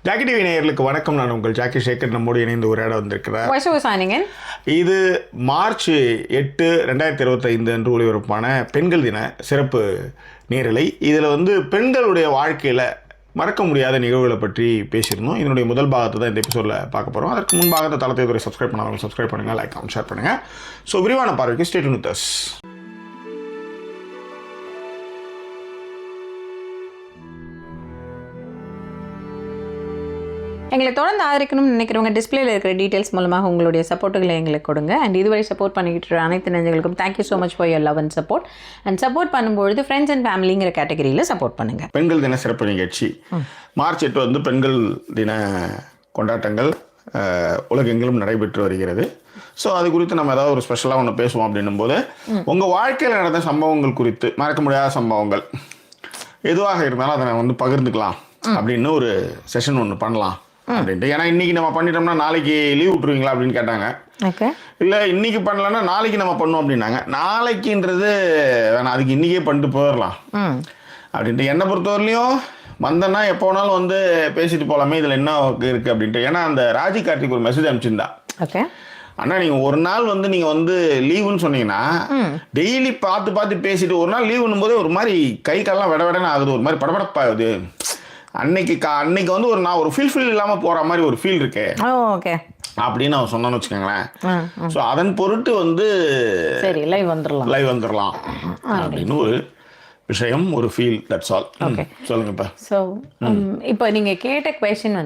Jackie TV நேயர்களுக்கு வணக்கம். நான் உங்கள் ஜாக்கி சேகர் நம்மோடு இணைந்து உரையாட வந்திருக்கிறேன். இது மார்ச் 8, 2025 அன்று ஒளிபரப்பான பெண்கள் தின சிறப்பு நேரலை. இதில் பெண்களுடைய வாழ்க்கையில் மறக்க முடியாத நிகழ்வுகளை பற்றி பேசியிருந்தோம். இதனுடைய முதல் பாகத்தை தான் இந்த எபிசோடில் பார்க்க போகிறோம். அதற்கு முன்பாக இந்த தளத்தை இதுவரை சப்ஸ்கிரைப் பண்ணாலும் சப்ஸ்கிரைப் பண்ணுங்கள், லைக் கமெண்ட் ஷேர் பண்ணுங்கள். ஸோ விரிவான பார்வைக்கு ஸ்டே டியூன் வித் அஸ். எங்களை தொடர்ந்து ஆதரிக்கணும்னு நினைக்கிறவங்க டிஸ்பிளேல இருக்கிற டீட்டெயில்ஸ் மூலமாக உங்களுடைய சப்போர்ட்டுகளை எங்களுக்கு கொடுங்க. அண்ட் இதுவரை சப்போர்ட் பண்ணிக்கிட்டு அனைத்து நெஞ்சங்களுக்கும் thank you so much for your love and support. And support பண்ணும்பொழுது ஃப்ரெண்ட்ஸ் அண்ட் ஃபேமிலிங்கிற கேட்டகரியில் சப்போர்ட் பண்ணுங்கள். பெண்கள் தின சிறப்பு நிகழ்ச்சி மார்ச் 8 பெண்கள் தின கொண்டாட்டங்கள் உலகெங்கிலும் நடைபெற்று வருகிறது. ஸோ அது குறித்து நம்ம ஏதாவது ஒரு ஸ்பெஷலாக ஒன்று பேசுவோம் அப்படின்னும் போது உங்கள் வாழ்க்கையில் நடந்த சம்பவங்கள் குறித்து மறக்க முடியாத சம்பவங்கள் எதுவாக இருந்தாலும் அதை பகிர்ந்துக்கலாம் அப்படின்னு ஒரு செஷன் ஒன்று பண்ணலாம் அப்படின்ட்டு. ஏன்னா இன்னைக்கு நம்ம பண்ணிட்டோம்னா நாளைக்கு லீவ் விட்டுருவீங்களா அப்படின்னு கேட்டாங்க. இல்லை இன்னைக்கு பண்ணலன்னா நாளைக்கு நம்ம பண்ணுவோம் அப்படின்னாங்க. நாளைக்குன்றது வேணாம், அதுக்கு இன்னைக்கே பண்ணிட்டு போயிடலாம் அப்படின்ட்டு. என்னை பொறுத்தவரையிலையும் வந்தேன்னா எப்போ வேணாலும் பேசிட்டு போகலாமே, இதில் என்ன இருக்குது அப்படின்ட்டு. ஏன்னா அந்த ராஜி கார்த்திக் ஒரு மெசேஜ் அனுப்பிச்சிருந்தா, அண்ணா நீங்கள் ஒரு நாள் நீங்கள் லீவுன்னு சொன்னீங்கன்னா டெய்லி பார்த்து பேசிட்டு ஒரு நாள் லீவுன்னும் போது ஒரு மாதிரி கை காலெல்லாம் விடன்னு ஆகுது, ஒரு மாதிரி படபடப்பாகுது. அன்னைக்கு நான் ஒரு ஃபீல் இல்லாமல் போகிற மாதிரி ஒரு ஃபீல் இருக்கு அப்படின்னு அவன் சொன்னான்னு வச்சுக்கோங்களேன். ஸோ அதன் பொருட்டு சரி லைவ் வந்துடலாம் அப்படின்னு ஒரு விஷயம், ஒரு ஃபீல், தட்ஸ் ஆல். ஓகே சொல்லுங்க. இப்போ இப்போ நீங்க கேட்ட கொஸ்டின்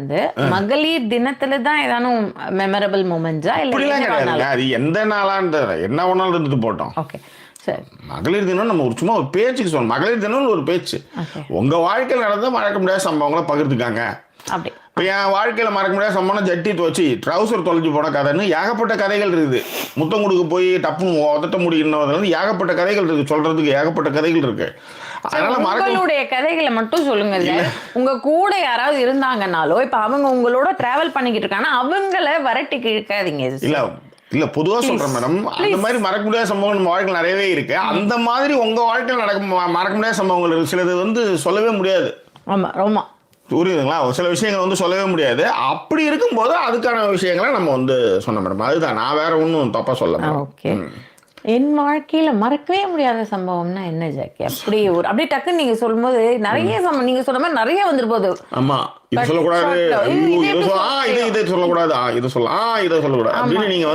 மகளிர் தினத்துல தான் ஏதானும் மெமரபிள் மூமெண்ட்ஸா இல்லை அது எந்த நாளான்ற என்ன ஒன்னாலும் இருந்துட்டு போட்டோம். ஓகே மகளிர் தினம் நம்ம சும்மா ஒரு பேச்சுக்கு சொல்லணும். மகளிர் தினம்னு ஒரு பேச்சு. உங்க வாழ்க்கையில் நடந்த மறக்க முடியாத சம்பவங்களை பகிர்ந்துக்காங்க. இப்போ என் வாழ்க்கையில் மறக்க முடியாத சம்பவம் ஜட்டி துவச்சி ட்ரௌசர் தொலைஞ்சு போன கதைன்னு ஏகப்பட்ட கதைகள் இருக்குது. முத்தம் கொடுக்க போய் டப்புன்னு உதட்ட முடிக்கணும், ஏகப்பட்ட கதைகள் இருக்கு, சொல்றதுக்கு ஏகப்பட்ட கதைகள் இருக்கு. அதனால உங்களுடைய கதைகளை மட்டும் சொல்லுங்க. உங்க கூட யாராவது இருந்தாங்கன்னாலோ இப்ப அவங்க உங்களோட டிராவல் பண்ணிக்கிட்டு இருக்காங்கன்னா அவங்கள வரட்டி கிழக்காதீங்க. இல்ல பொதுவா சொல்றேன் மேடம், அந்த மாதிரி மறக்க முடியாத சம்பவங்கள் நம்ம வாழ்க்கையில் நிறையவே இருக்கு. அந்த மாதிரி உங்க வாழ்க்கையில் மறக்க முடியாத சம்பவங்கள் இருக்கு. சிலது சொல்லவே முடியாது. ஆமா ரொம்ப புரியுதுங்களா? சில விஷயங்கள் சொல்லவே முடியாது. அப்படி இருக்கும்போது அதுக்கான விஷயங்களை நம்ம சொன்ன மேடம். அதுதான், நான் வேற ஒன்றும் தப்பா சொல்ல. ஓகே, என் வாழ்க்கையில மறக்கவே முடியாத சம்பவம்னா என்ன ஜாக்கி? அப்படியே டக்குன்னு நீங்க சொல்லும்போது நிறைய நீங்க சொல்ற மாதிரி நிறைய வந்துட்டு போகுது. ஆமா, இது சொல்லக்கூடாது, இதை சொல்லக்கூடாது, இதை சொல்லக்கூடாது அப்படின்னு நீங்க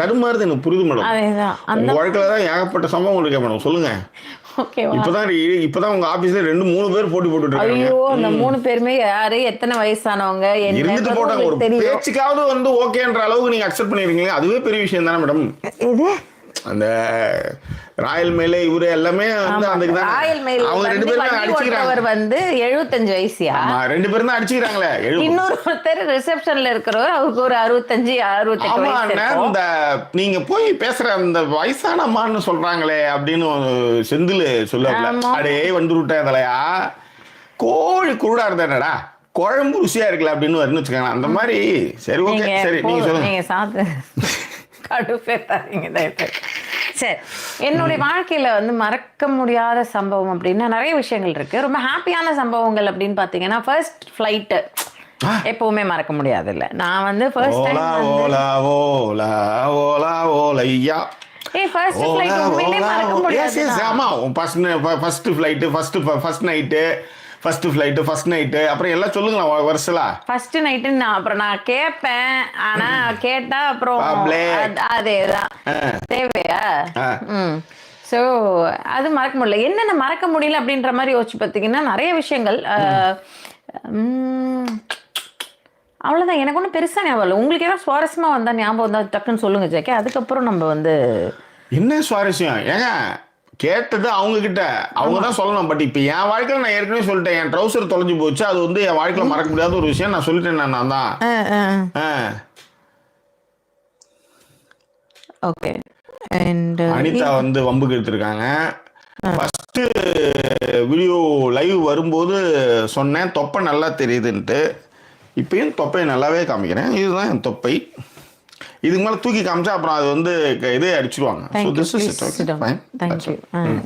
தடுமாறுது. எனக்கு புரியுது மேடம். உங்க வாழ்க்கையில தான் ஏகப்பட்ட சம்பவம் இருக்கே மேடம். சொல்லுங்க. இப்பதான் உங்க ஆபீஸ்ல 2-3 பேர் போட்டி போட்டுட்டு இருக்காங்க. ஐயோ, அந்த 3 பேருமே யாரு, எத்தனை வயசானவங்க, இருந்துட்டு போட்டாங்க. ஒரு பேச்சுக்காவது ஓகேன்ற அளவுக்கு நீங்க அக்செப்ட் பண்ணிருக்கீங்க, அதுவே பெரிய விஷயம் தானே மேடம். இது அந்த ராயல் மேலே இவரு எல்லாமே அவங்க 2 பேரும் அடிச்சுக்கிறாங்க. 75 வயசியா 2 பேரும் தான் அடிச்சுக்கிறாங்களே. இன்னொருத்தர் ரிசப்ஷன்ல இருக்கிறவர், அவருக்கு ஒரு 65-68. இந்த நீங்க போய் பேசுற அந்த வயசான அம்மான்னு சொல்றாங்களே அப்படின்னு செந்தில் சொல்லுவாங்க. அடே வந்துருட்டா கோழி குருடா இருந்தாடா, குழம்பு ருசியா இருக்குல்ல அப்படின்னு வருன்னு வச்சுக்காங்க. அந்த மாதிரி. சரி ஓகே, சரி நீங்க சொல்லுங்க. சரி, என்னுடைய வாழ்க்கையில மறக்க முடியாத சம்பவம் அப்படின்னா நிறைய விஷயங்கள் இருக்கு. ரொம்ப ஹாப்பியான சம்பவங்கள் அப்படின்னு பாத்தீங்கன்னா ஃபர்ஸ்ட் ஃபிளைட் எப்பவுமே மறக்க முடியாது. இல்ல நான் ஃபர்ஸ்ட் டைம் ஃபர்ஸ்ட் ஃபிளைட் உண்மையிலே மறக்க முடியாது. ஆமா, first flight, first night, first flight, first night, அப்புறம் எல்லாம் சொல்லுங்களா வருஷலா. ஃபர்ஸ்ட் நைட்டு அப்புறம் நான் கேட்பேன், ஆனா கேட்டா அப்புறம் அதேதான் தேவையா. ஸோ அது மறக்க முடியல. என்னென்ன மறக்க முடியல அப்படின்ற மாதிரி யோசிச்சு பார்த்தீங்கன்னா நிறைய விஷயங்கள். அவ்வளோதான், எனக்கு ஒன்றும் பெருசாக ஞாபகம் இல்லை. உங்களுக்கு ஏதாவது சுவாரஸ்யமாக வந்தால் ஞாபகம் வந்தால் டக்குன்னு சொல்லுங்க ஜாக்கி. அதுக்கப்புறம் நம்ம என்ன சுவாரஸ்யம் ஏங்க கேட்டது அவங்க கிட்ட, அவங்க தான் சொல்லணும். பட் இப்போ என் வாழ்க்கையில் நான் ஏற்கனவே சொல்லிட்டேன், என் ட்ரௌசர் தொலைஞ்சு போச்சு. அது என் வாழ்க்கையில் மறக்க முடியாத ஒரு விஷயம். நான் சொல்லிட்டேன். நான் தான் ஓகே. அனிதா வம்புக்கு எடுத்திருக்காங்க. ஃபர்ஸ்ட் வீடியோ லைவ் வரும்போது சொன்னேன் தொப்பை நல்லா தெரியுதுன்ட்டு. இப்பயும் தொப்பை நல்லாவே காமிக்கிறேன். இதுதான் என் தொப்பை. இதுக்கு மேலே தூக்கி காமிச்சா அப்புறம் அது இதே அடிச்சிருவாங்க.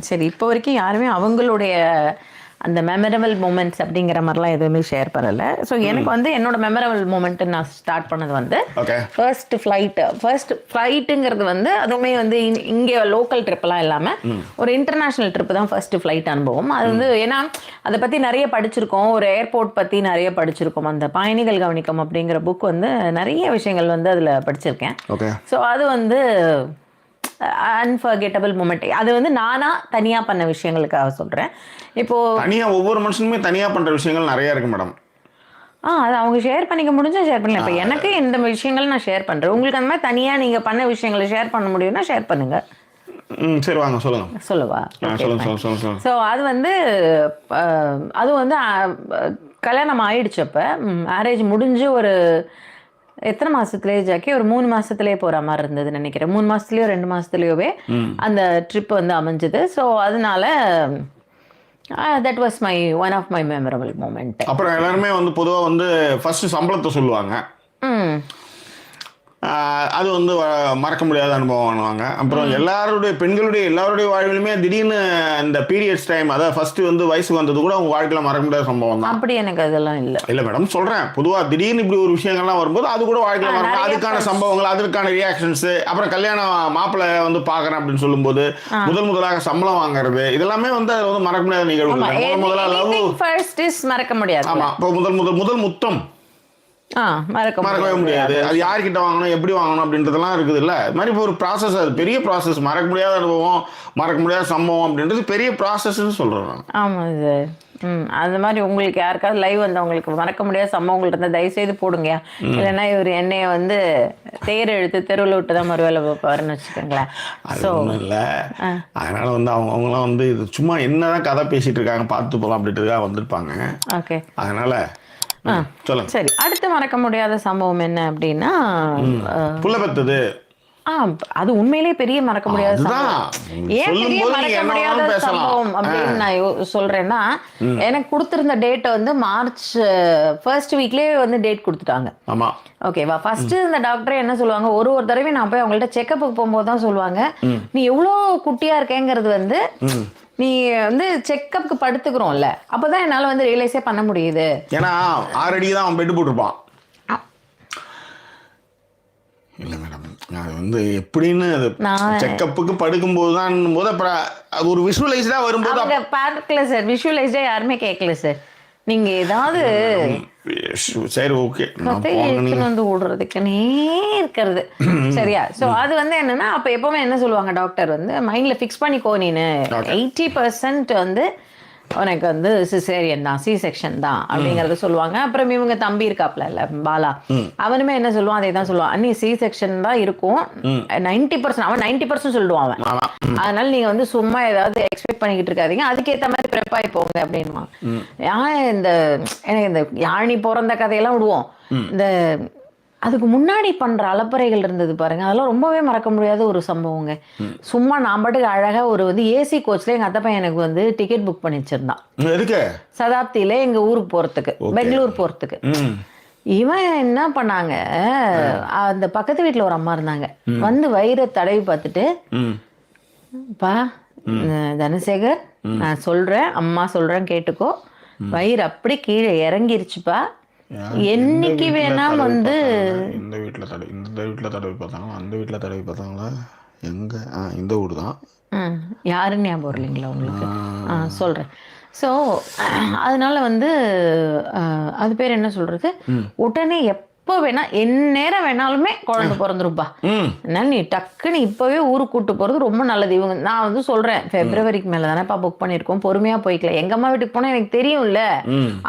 சரி, இப்போ வரைக்கும் யாருமே அவங்களுடைய அந்த மெமரபிள் மூமெண்ட்ஸ் அப்படிங்கிற மாதிரிலாம் எதுவுமே ஷேர் பண்ணலை. ஸோ எனக்கு வந்து என்னோட மெமரபிள் மூமெண்ட் நான் ஸ்டார்ட் பண்ணது வந்து ஃபர்ஸ்ட் ஃப்ளைட்டுங்கிறது வந்து அதுவுமே வந்து இங்கே லோக்கல் ட்ரிப்லாம் இல்லாமல் ஒரு இன்டர்நேஷ்னல் ட்ரிப் தான் ஃபர்ஸ்ட் ஃப்ளைட் அனுபவம். அது வந்து ஏன்னா அதை பற்றி நிறைய படிச்சிருக்கோம், ஒரு ஏர்போர்ட் பற்றி நிறைய படிச்சிருக்கோம். அந்த பயணிகள் கவனிக்கும் அப்படிங்கிற புக் வந்து நிறைய விஷயங்கள் வந்து அதில் படிச்சிருக்கேன். ஸோ அது வந்து அன்ஃபர்கெட்டபிள் மூமெண்ட். அது வந்து நானா தனியா பண்ண விஷயங்களுக்காக சொல்றேன். இப்போ தனியா ஒவ்வொரு மனுஷனுமே தனியா பண்ற விஷயங்கள் நிறைய இருக்கு மேடம். அது அவங்க ஷேர் பண்ணிக்க முடிஞ்சா ஷேர் பண்ணலாம். இப்போ எனக்கு இந்த விஷயங்கள் நான் ஷேர் பண்றேன், உங்களுக்கு அந்த மாதிரி தனியா நீங்க பண்ண விஷயங்களை ஷேர் பண்ண முடியும்னா ஷேர் பண்ணுங்க. சரி வாங்க சொல்லுங்க. சொல்லவா? சொல்லுங்க. ஸோ அது வந்து அது வந்து கல்யாணம் ஆயிடுச்சப்ப மேரேஜ் முடிஞ்சு ஒரு எத்தனை மாசத்துலயே ஜாக்கி ஒரு 3 மாசத்துலயே போற மாதிரி இருந்தது நினைக்கிறேன். 3 மாசத்துலயோ 2 மாசத்துலயோவே அந்த ட்ரிப் வந்து அமைஞ்சது. ஸோ அதனால that was one of my memorable moment. அப்புறம் எல்லாருமே வந்து பொதுவாக வந்து ஃபர்ஸ்ட் சம்பளத்தை சொல்லுவாங்க. அது வந்து மறக்க முடியாத அனுபவம் பண்ணுவாங்க. அப்புறம் எல்லாருடைய வாழ்விலுமே திடீர்னு இந்த பீரியட்ஸ் டைம், அதாவது ஃபர்ஸ்ட் வந்து வயசுக்கு வந்தது கூட அவங்க வாழ்க்கையில மறக்க முடியாத சம்பவம் தான். அப்படி எனக்கு அதெல்லாம் இல்லை மேடம் சொல்றேன். பொதுவாக திடீர்னு இப்படி ஒரு விஷயங்கள்லாம் வரும்போது அது கூட வாழ்க்கையில மறக்க, அதுக்கான சம்பவங்கள், அதற்கான ரியாக்ஷன்ஸ், அப்புறம் கல்யாணம் மாப்பிள்ளை வந்து பாக்குறேன் அப்படின்னு சொல்லும்போது முதலாக சம்பளம் வாங்குறது, இதெல்லாமே வந்து அது வந்து மறக்க முடியாத நிகழ்வு. மறக்க முடியாது. ஆமா, இப்போ முதல் முத்தம் மறக்கவே முடியாது. அது யார்கிட்ட வாங்கணும், எப்படி வாங்கணும் அப்படின்றதெல்லாம் இருக்குது இல்ல. இது மாதிரி இப்போ ஒரு ப்ராசஸ், அது பெரிய ப்ராசஸ். மறக்க முடியாத அனுபவம், மறக்க முடியாத சம்பவம் அப்படின்றது பெரிய ப்ராசஸ்ன்னு சொல்றேன். ஆமா சார். அந்த மாதிரி உங்களுக்கு யாருக்காவது லைவ் வந்து உங்களுக்கு மறக்க முடியாத சம்பவங்கள் இருந்தால் தயவுசெய்து போடுங்க. இல்லைன்னா இவர் என்னைய வந்து தேர் எழுத்து தெருவில் விட்டு தான் மறுவேலை பார்ப்பாருன்னு வச்சுக்கோங்களேன். ஸோ இல்லை, அதனால வந்து அவங்களாம் வந்து இது சும்மா என்னதான் கதை பேசிட்டு இருக்காங்க பார்த்து போகலாம் அப்படின்றதுக்காக வந்திருப்பாங்க. ஓகே, அதனால சொல்லுங்க. சரி, அடுத்து மறக்க முடியாத சம்பவம் என்ன அப்படின்னா புள்ள பெத்தது. அது உண்மையிலே பெரிய மறக்க முடியாத சம்பவம். ஏன் பெரிய மறக்க முடியாத சம்பவம் அப்படின்னு நான் சொல்றேன்னா, எனக்கு கொடுத்திருந்த டேட் வந்து மார்ச் ஃபர்ஸ்ட் வீக்லயே வந்து டேட் கொடுத்துட்டாங்க. ஆமா, ஓகேவா? ஃபர்ஸ்ட் இந்த டாக்டரே என்ன சொல்லுவாங்க, ஒரு தடவை நான் போய் அவங்கள்ட்ட செக்கப்புக்கு போகும்போது தான் சொல்லுவாங்க, நீ எவ்வளோ குட்டியா இருக்கேங்கிறது வந்து நீ வந்து செக்கப்புக்கு படுத்துக்கிறோம்ல, அப்பதான் என்னால வந்து ரியலைஸே பண்ண முடியுது. ஏன்னா 6 அடி தான் அவன் பெட் போட்டிருப்பான். இல்லை மேடம், அது வந்து எப்படின்னு செக்கப்புக்கு படுக்கும்போது தான் போது அப்புறம் அது ஒரு விஷுவலைஸ்டா வரும்போது அவங்க பார்க்கல சார். விஷுவலைஸ்டா யாருமே கேட்கல சார். நீங்க ஏதாவது சரி ஓகே வந்து ஓடுறதுக்குன்னே இருக்கிறது சரியா? ஸோ அது வந்து என்னன்னா, அப்போ எப்பவுமே என்ன சொல்லுவாங்க டாக்டர் வந்து, மைண்ட்ல ஃபிக்ஸ் பண்ணிக்கோ, நீனு 80% வந்து உனக்கு வந்து சிசேரியன் தான், சி செக்ஷன் தான் அப்படிங்கறத சொல்லுவாங்க. அப்புறம் இவங்க தம்பி இருக்காப்ல இல்ல பாலா, அவனுமே என்ன சொல்லுவான், அதே தான் சொல்லுவான், அன்னி சி செக்ஷன் தான் இருக்கும் 90%. அவன் 90% சொல்லுவான் அவன். அதனால நீங்க வந்து சும்மா ஏதாவது எக்ஸ்பெக்ட் பண்ணிக்கிட்டு இருக்காதீங்க, அதுக்கேற்ற மாதிரி ப்ரிப் ஆகி போங்க அப்படின்வான். எனக்கு இந்த யாழி பிறந்த கதையெல்லாம் விடுவோம். இந்த அதுக்கு முன்னாடி பண்ற அலப்பறைகள் இருந்தது பாருங்க, அதெல்லாம் ரொம்பவே மறக்க முடியாத ஒரு சம்பவங்க. சும்மா நான் பாட்டுக்கு அழகா ஒரு வந்து ஏசி கோச்ல எங்க அத்தை பையன் எனக்கு வந்து டிக்கெட் புக் பண்ணி வச்சிருந்தான். சதாப்தியில எங்க ஊருக்கு போறதுக்கு, பெங்களூர் போறதுக்கு. இவன் என்ன பண்ணாங்க, அந்த பக்கத்து வீட்டுல ஒரு அம்மா இருந்தாங்க, வந்து வயிறை தடவி பார்த்துட்டு, பா தனசேகர் நான் சொல்றேன், அம்மா சொல்றேன் கேட்டுக்கோ, வயிறு அப்படி கீழே இறங்கிருச்சுப்பா, என்னைக்கு வேணா வந்து இந்த வீட்டுல தடவி பார்த்தாங்களா, அந்த வீட்டுல தடவி பார்த்தாங்களா, எங்க இந்த ஊர் தான், யாருன்னு ஞாபகம் இல்லைங்களா உங்களுக்கு? சொல்றேன். ஸோ அதனால வந்து அது பேர் என்ன சொல்றது, உடனே எப்போ வேணா எந்நேரம் வேணாலுமே குழந்தை பிறந்துருப்பா, அதனால நீ டக்குன்னு இப்பவே ஊருக்கு கூட்டு போறது ரொம்ப நல்லது. இவங்க நான் வந்து சொல்றேன், பிப்ரவரிக்கு மேல தானேப்பா புக் பண்ணிருக்கோம், பொறுமையா போய்க்கலாம். எங்க அம்மா வீட்டுக்கு போனா எனக்கு தெரியும்ல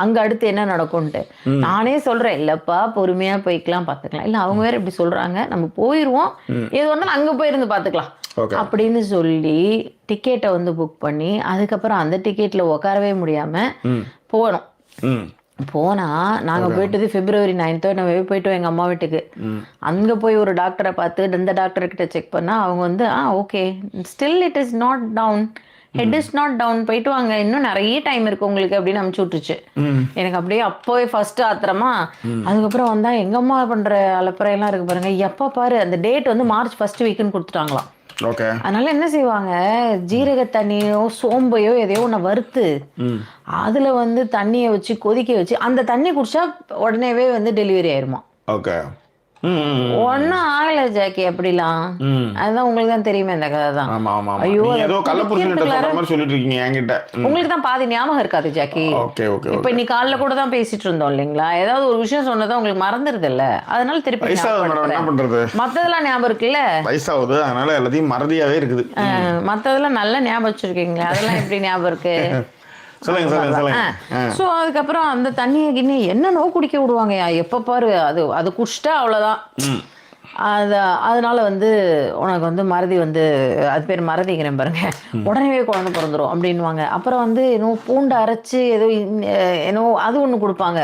அங்க அடுத்து என்ன நடக்கும்ட்டு. நானே சொல்றேன், இல்லப்பா பொறுமையா போய்க்கலாம், பாத்துக்கலாம். இல்ல அவங்க வேற இப்படி சொல்றாங்க, நம்ம போயிருவோம், எது வந்தாலும் அங்க போயிருந்து பாத்துக்கலாம் அப்படின்னு சொல்லி டிக்கெட்டை வந்து புக் பண்ணி, அதுக்கப்புறம் அந்த டிக்கெட்ல உட்காரவே முடியாம போனோம். போனா நாங்க போயிட்டது பிப்ரவரி 9th போயிட்டோம் எங்க அம்மா வீட்டுக்கு. அங்க போய் ஒரு டாக்டரை பார்த்து இந்த டாக்டர் கிட்ட செக் பண்ணா அவங்க வந்து okay still it is not down, head is not down, போயிட்டு வாங்க, இன்னும் நிறைய டைம் இருக்கு உங்களுக்கு அப்படின்னு அனுப்பிச்சு விட்டுருச்சு. எனக்கு அப்படியே அப்போவே ஃபர்ஸ்ட் ஆத்திரமா. அதுக்கப்புறம் வந்தா எங்க அம்மா பண்ற அலப்பறையெல்லாம் இருக்கு பாருங்க. எப்ப பாரு அந்த டேட் வந்து மார்ச் 1st வீக்குன்னு கொடுத்துட்டாங்களாம். ஓகே. அதனால என்ன செய்வாங்க, ஜீரக தண்ணியோ சோம்பையோ எதையோ ஒன்று வறுத்து அதுல வந்து தண்ணியை வச்சு கொதிக்க வச்சு அந்த தண்ணி குடிச்சா உடனேவே வந்து டெலிவரி ஆயிருமா. ஓகே. ஒன்னும் ஆகல ஜாக்கி அப்படிலாம். அதுதான் உங்களுக்கு தான் தெரியுமே இந்த கதை தான். ஆமா ஆமா. ஐயோ, நீங்க ஏதோ கள்ளப்புருஷன்கிட்ட சொல்ற மாதிரி சொல்லிட்டு இருக்கீங்க என்கிட்ட. உங்களுக்கு தான் பாதி ஞாபகம் இருக்காது ஜாக்கி. Okay okay. இப்ப இன்னைக்கு காலைல கூட தான் பேசிட்டு இருந்தோம் இல்லைங்களா, ஏதாவது ஒரு விஷயம் சொன்னதா உங்களுக்கு மறந்துருது இல்ல, அதனால திருப்பி என்ன பண்றது, மத்ததெல்லாம் ஞாபகம் இருக்குல்ல, வயசாகுது அதனால எல்லாத்தையும் மறதியாவே இருக்குது. மத்ததெல்லாம் நல்ல ஞாபகம் வச்சிருக்கீங்களா, அதெல்லாம் எப்படி ஞாபகம் இருக்கு. ஸோ அதுக்கப்புறம் அந்த தண்ணியை கிண்ணி என்னென்னோ குடிக்க விடுவாங்கய்யா எப்ப பாரு. அது குடிச்சிட்டா அவ்வளவுதான். அதனால வந்து உனக்கு வந்து மறதி வந்து அது பேர் மறதிங்கிறேன் பாருங்க, உடனே குழந்தை பிறந்துரும் அப்படின்வாங்க. அப்புறம் வந்து ஏதோ பூண்டை அரைச்சு ஏதோ அது ஒன்று கொடுப்பாங்க.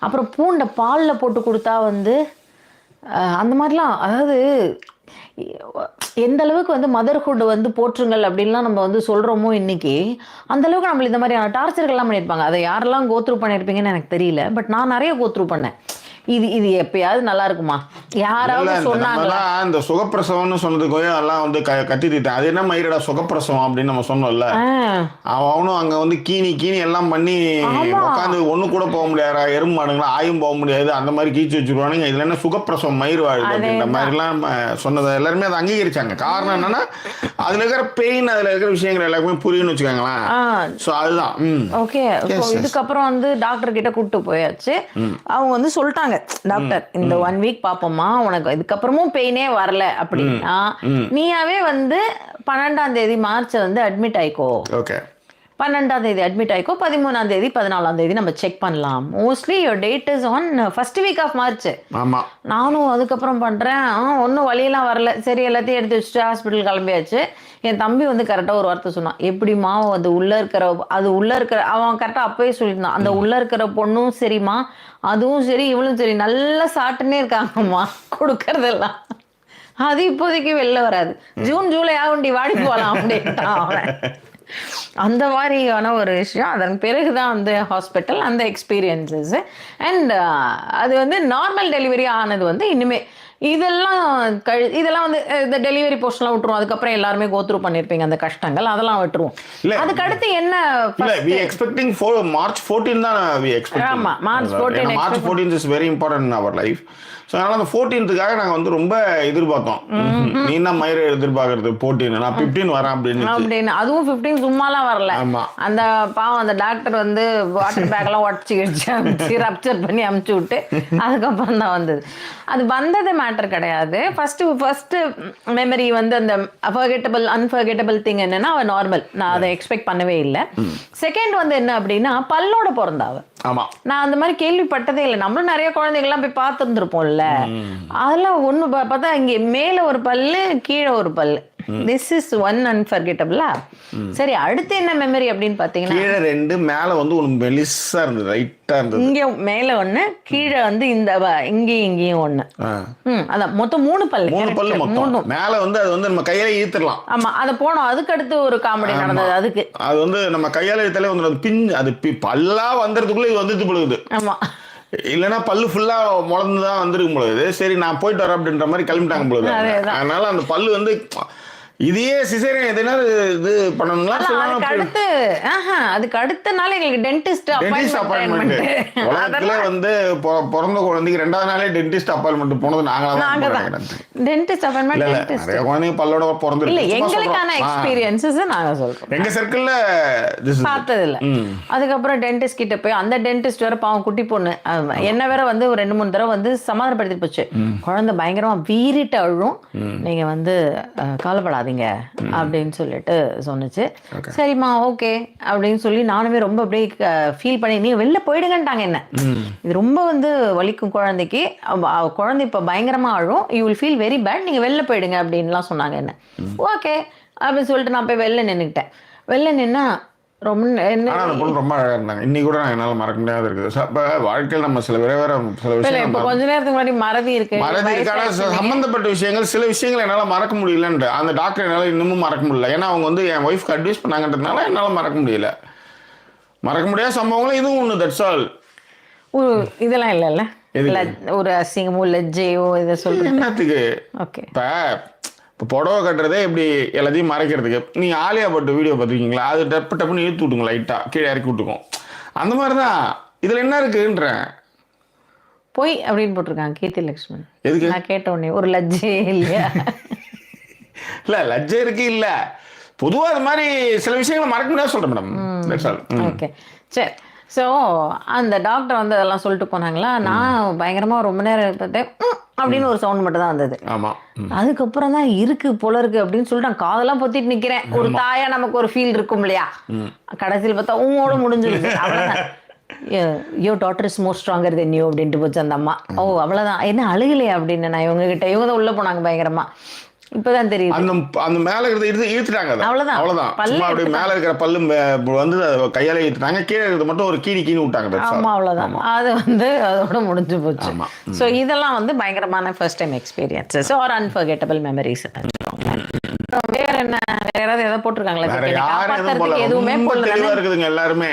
அப்புறம் பூண்டை பாலில் போட்டு கொடுத்தா வந்து அந்த மாதிரிலாம். அதாவது எந்த அளவுக்கு வந்து மதர்ஹுட் வந்து போற்றுங்கள் அப்படின்லாம் நம்ம வந்து சொல்கிறோமோ இன்னைக்கு, அந்த அளவுக்கு நம்மள இந்த மாதிரியான டார்ச்சர்கள்லாம் பண்ணியிருப்பாங்க. அதை யாரெல்லாம் கோத்ரூ பண்ணியிருப்பீங்கன்னு எனக்கு தெரியல, பட் நான் நிறைய கோத்ரூ பண்ணேன். இது எப்பயாவது நல்லா இருக்குமா, யாராவது சொன்னாங்களா? இந்த சுகப்பிரசவம்னு சொன்னதுக்கு எல்லாம் வந்து கத்தி தீட்டேன். அது என்ன மயிரடா சுகப்பிரசவம் அப்படின்னு நம்ம சொன்னோம்ல, அவனும் அங்க வந்து கீனி எல்லாம் பண்ணி உட்காந்து ஒண்ணு கூட போக முடியாதா, எறும்பாடுங்களா ஆயும் போக முடியாது, அந்த மாதிரி கீச்சு வச்சிருவானுங்க. இதுல என்ன சுகப்பிரசவம் மயிர் வாழுது அப்படின்ற மாதிரி எல்லாம் சொன்னதை எல்லாருமே அதை அங்கீகரிச்சாங்க. காரணம் என்னன்னா அதுல இருக்கிற பெயின், அதுல இருக்கிற விஷயங்கள் எல்லாருமே புரியும்னு வச்சுக்கோங்களேன். சோ அதுதான். ஓகே. இதுக்கப்புறம் வந்து டாக்டர் கிட்ட கூப்பிட்டு போயாச்சு. அவங்க வந்து சொல்லிட்டாங்க, டாக்டர் இந்த 1 வீக் பாப்போமா, உனக்கு இதுக்கப்புறமும் பெயினே வரல அப்படின்னா நீயாவே வந்து 12ஆம் தேதி மார்ச் வந்து அட்மிட் ஆயிக்கோ. 12ஆம் தேதி அட்மிட் ஆயிக்கோ, 13ஆம் தேதி 14ஆம் தேதி நம்ம செக் பண்ணலாம். Mostly your date is on first week of March. ஆமா. நானும் அதுக்கப்புறம் பண்றேன், ஒன்றும் வழியெல்லாம் வரல. சரி, எல்லாத்தையும் எடுத்து வச்சுட்டு ஹாஸ்பிட்டல் கிளம்பியாச்சு. என் தம்பி வந்து கரெக்டாக ஒரு வார்த்தை சொன்னான், எப்படிமா அது உள்ள இருக்கிற அவன் கரெக்டாக அப்பவே சொல்லியிருந்தான், அந்த உள்ள இருக்கிற பொண்ணும் சரிம்மா, அதுவும் சரி இவளும் சரி நல்லா சாப்பிட்டுன்னே இருக்காங்கம்மா கொடுக்கறதெல்லாம். அது இப்போதைக்கு வெளில வராது, ஜூன் ஜூலை ஆகுண்டி வாடி போகலாம் அப்படின்ட்டான் அவன். அந்த மாதிரியான ஒரு விஷயம். அதன் பிறகுதான் வந்து ஹாஸ்பிட்டல் அந்த எக்ஸ்பீரியன்ஸஸ். அண்ட் அது வந்து நார்மல் டெலிவரி ஆனது வந்து இனிமே இதெல்லாம் வந்து இந்த டெலிவரி போர்ஷன்லாம் விட்டுருவோம். அதுக்கப்புறம் எல்லாருமே கோத்ரூ பண்ணிருப்பீங்க அந்த கஷ்டங்கள், அதெல்லாம் விட்டுருவோம். அதுக்கு அடுத்து என்ன, மார்ச் 14 தான். ஆமா, March 14 is very important in our life. So அதனால அந்த 14th நாங்கள் வந்து ரொம்ப எதிர்பார்த்தோம். நீ தான் மயிரை எதிர்பார்க்கறது 14, நான் 15 வரேன் அப்படின்னு. அதுவும் 15 சும்மாலாம் வரல. அந்த பாவம் அந்த டாக்டர் வந்து வாட்டர் பேக்லாம் உடச்சி ரப்சர் பண்ணி அமுச்சு விட்டு அதுக்கப்புறம் தான் வந்தது. அது வந்தது மேட்டர் கிடையாது. ஃபர்ஸ்ட் மெமரி வந்து அந்த அன்ஃபர்கெட்டபிள் திங் என்னன்னா அவ நார்மல், நான் அதை எக்ஸ்பெக்ட் பண்ணவே இல்லை. செகண்ட் வந்து என்ன அப்படின்னா பல்லோட பிறந்தாவ. நான் அந்த மாதிரி கேள்விப்பட்டதே இல்லை. நம்மளும் நிறைய குழந்தைகள்லாம் போய் பார்த்துருந்துருப்போம்ல, அதெல்லாம் ஒண்ணு பார்த்தா இங்க மேல ஒரு பல்லு கீழே ஒரு பல்லு. திஸ் இஸ் ஒன் அன்ஃபர்கெட்டபிளா. சரி, அடுத்து என்ன மெமரி அப்படின்னு பாத்தீங்கன்னா கீழே 2, மேல வந்து ஒரு மெலிசா இருந்தது, ரைட்டா இருந்தது. இங்க மேல ஒண்ணு, கீழே வந்து இந்த இங்கேயும் ஒண்ணு. அதான் மொத்தம் 3 பல்லு. 3 பல்லு மொத்தம். மேல வந்து அது வந்து நம்ம கையில ஈத்துடலாம். ஆமா, அத போனோம். அதுக்கு அடுத்து ஒரு காமெடி நடந்தது. அதுக்கு அது வந்து நம்ம கையால ஈத்தாலே வந்து பின் அது பல்லா வந்துறதுக்குள்ள இது வந்துட்டு போகுது. ஆமா, இல்லைன்னா பல்லு ஃபுல்லா முளந்துதான் வந்துருக்கும் பொழுது சரி நான் போயிட்டு வரேன் அப்படின்ற மாதிரி கிளம்பிட்டாங்க பொழுது. அதனால அந்த பல்லு வந்து இதையே சிசேரியன் எதுனா இது பண்ணணும்னா அதுக்கு அடுத்த நாள் எங்களுக்கு டென்டிஸ்ட் அப்பாயின்ட்மென்ட். உலகத்துல வந்து பிறந்த குழந்தைக்கு 2வது நாளே டென்டிஸ்ட் அப்பாயின்ட்மென்ட் போனது நாங்க தான். டென்டிஸ்ட் அப்பாயின்ட்மென்ட் நிறைய குழந்தைங்க பல்லோட பிறந்து இல்ல, எங்களுக்கான எக்ஸ்பீரியன்ஸஸ் நாங்க சொல்றோம். எங்க சர்க்கிள்ல பார்த்தது இல்ல. அதுக்கப்புறம் டென்டிஸ்ட் கிட்ட போய் அந்த டென்டிஸ்ட் வேற பாவம் குட்டி பொண்ணு என்ன வேற வந்து ஒரு 2-3 தடவை வந்து சமாதானப்படுத்திட்டு போச்சு. குழந்தை பயங்கரமா வீறிட்டு அழும், நீங்க வந்து கவலைப்படாதீங்க அப்படின்னு சொல்லிட்டு சொன்னுச்சு. சரிம்மா ஓகே அப்படின்னு சொல்லி நானுமே ரொம்ப அப்படியே ஃபீல் பண்ணி நீங்க வெளில போயிடுங்கன்ட்டாங்க. என்ன இது ரொம்ப வந்து வலிக்கும் குழந்தைக்கு, குழந்தை இப்ப பயங்கரமா அழும், you will feel very bad, நீங்க வெளில போயிடுங்க அப்படின்லாம் சொன்னாங்க. என்ன ஓகே அப்படின்னு சொல்லிட்டு நான் போய் வெளில நின்னுக்கிட்டேன். வெளில நின்னா ரொம்ப அழகா இருந்தாங்க. இன்னைக்கு கூட என்னால மறக்க முடியாது இருக்குது. வாழ்க்கையில் நம்ம சில விஷயம் கொஞ்ச நேரத்துக்கு முன்னாடி மறதி இருக்கான சம்பந்தப்பட்ட விஷயங்கள், சில விஷயங்கள் என்னால மறக்க முடியலன்ற அந்த டாக்டர் என்னால இன்னமும் மறக்க முடியல. ஏன்னா அவங்க வந்து என் ஒய்ஃப்க்கு அட்வைஸ் பண்ணாங்கன்றதுனால என்னால மறக்க முடியல. மறக்க முடியாத சம்பவங்களும் இதுவும் ஒண்ணு. That's all. இதெல்லாம் இல்ல ஒரு அசிங்கமோ லஜ்ஜையோ இதை சொல்றேன் என்னத்துக்கு. ஓகே, இப்ப இப்போ புடவை கட்டுறதே இப்படி எல்லாத்தையும் மறைக்கிறதுக்கு. நீங்கள் ஆலியா பட்டு வீடியோ பார்த்துருக்கீங்களா? அது டப்புன்னு இழுத்து விட்டுங்க, லைட்டாக கீழே இறக்கி விட்டுக்கும். அந்த மாதிரி தான் இதில் என்ன இருக்குன்றேன். போய் அப்படின்னு போட்டிருக்காங்க கீர்த்தி லக்ஷ்மன். எதுக்கு? நான் கேட்ட உடனே ஒரு லஜ்ஜே இல்லையா? இல்லை லஜ்ஜை இருக்கு, இல்லை பொதுவாக அது மாதிரி சில விஷயங்களை மறக்க முடியாது சொல்கிறேன் மேடம். ஓகே சரி. ஸோ அந்த டாக்டர் வந்து அதெல்லாம் சொல்லிட்டு போனாங்களா. நான் பயங்கரமாக ரொம்ப நேரம் இருப்பேன் அப்படின்னு ஒரு சவுண்ட் மட்டும் தான் வந்தது. ஆமாம். அதுக்கப்புறம் தான் இருக்கு போல இருக்கு அப்படின்னு சொல்லிட்டு நான் காதெல்லாம் பொத்திட்டு நிற்கிறேன். ஒரு தாயா நமக்கு ஒரு ஃபீல் இருக்கும் இல்லையா? கடைசியில் பார்த்தா உங்களோட முடிஞ்சிருக்கு. அவ்வளோதான். Your daughter is more stronger than you அப்படின்ட்டு போச்சு அந்த அம்மா. ஓ அவ்வளோதான். என்ன அழுகலையா அப்படின்னு நான் இவங்க தான் உள்ளே போனாங்க பயங்கரமா. இப்பதான் தெரியும் அந்த மேல இருக்கிறத இழுத்துட்டாங்க. அவ்வளவுதான். சும்மா அப்படியே மேல இருக்கிற பல்லு வந்து கையால இழுத்துட்டாங்க, கீழே இருக்கிறது மட்டும் ஒரு கீழி விட்டாங்க. ஆமா அவ்வளவுதான். அது வந்து அதோட முடிஞ்சு போச்சு. ஸோ இதெல்லாம் வந்து பயங்கரமான first time experiences are unforgettable memories. வேற என்ன, வேற ஏதாவது போட்டிருக்காங்களா? எதுவுமே தெளிவா இருக்குதுங்க எல்லாருமே.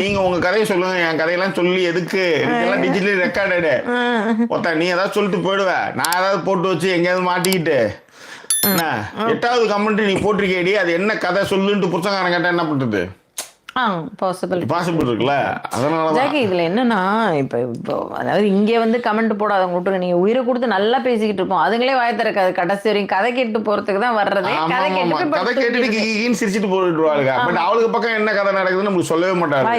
நீங்க உங்க கதையை சொல்லுங்க, என் கதையெல்லாம் சொல்லி எதுக்கு? Digitally recorded. நீ ஏதாவது சொல்லிட்டு போயிடுவ, நான் ஏதாவது போட்டு வச்சு எங்கேயாவது மாட்டிக்கிட்டு 8வது கமெண்ட் நீ போட்டிருக்கேடி, அது என்ன கதை சொல்லுன்ட்டு புத்தகாரன் கேட்டா என்ன பண்றது? பாசிபிள் இருக்குல்ல. அதனால இதுல என்னன்னா இப்போ அதாவது இங்கே வந்து கமெண்ட் போடாதவங்க விட்டுருங்க. நீங்க உயிரை கொடுத்து நல்லா பேசிக்கிட்டு இருப்போம், அதுங்களே வாய திறக்காது. கடைசி வரைக்கும் கதை கேட்டு போறதுக்கு தான் வர்றதே. கதை கேட்டுட்டு சிரிச்சுட்டு போயிடுவாங்க. பட் அவளுக்கு பக்கம் என்ன கதை நடக்குதுன்னு நமக்கு சொல்லவே மாட்டாங்க.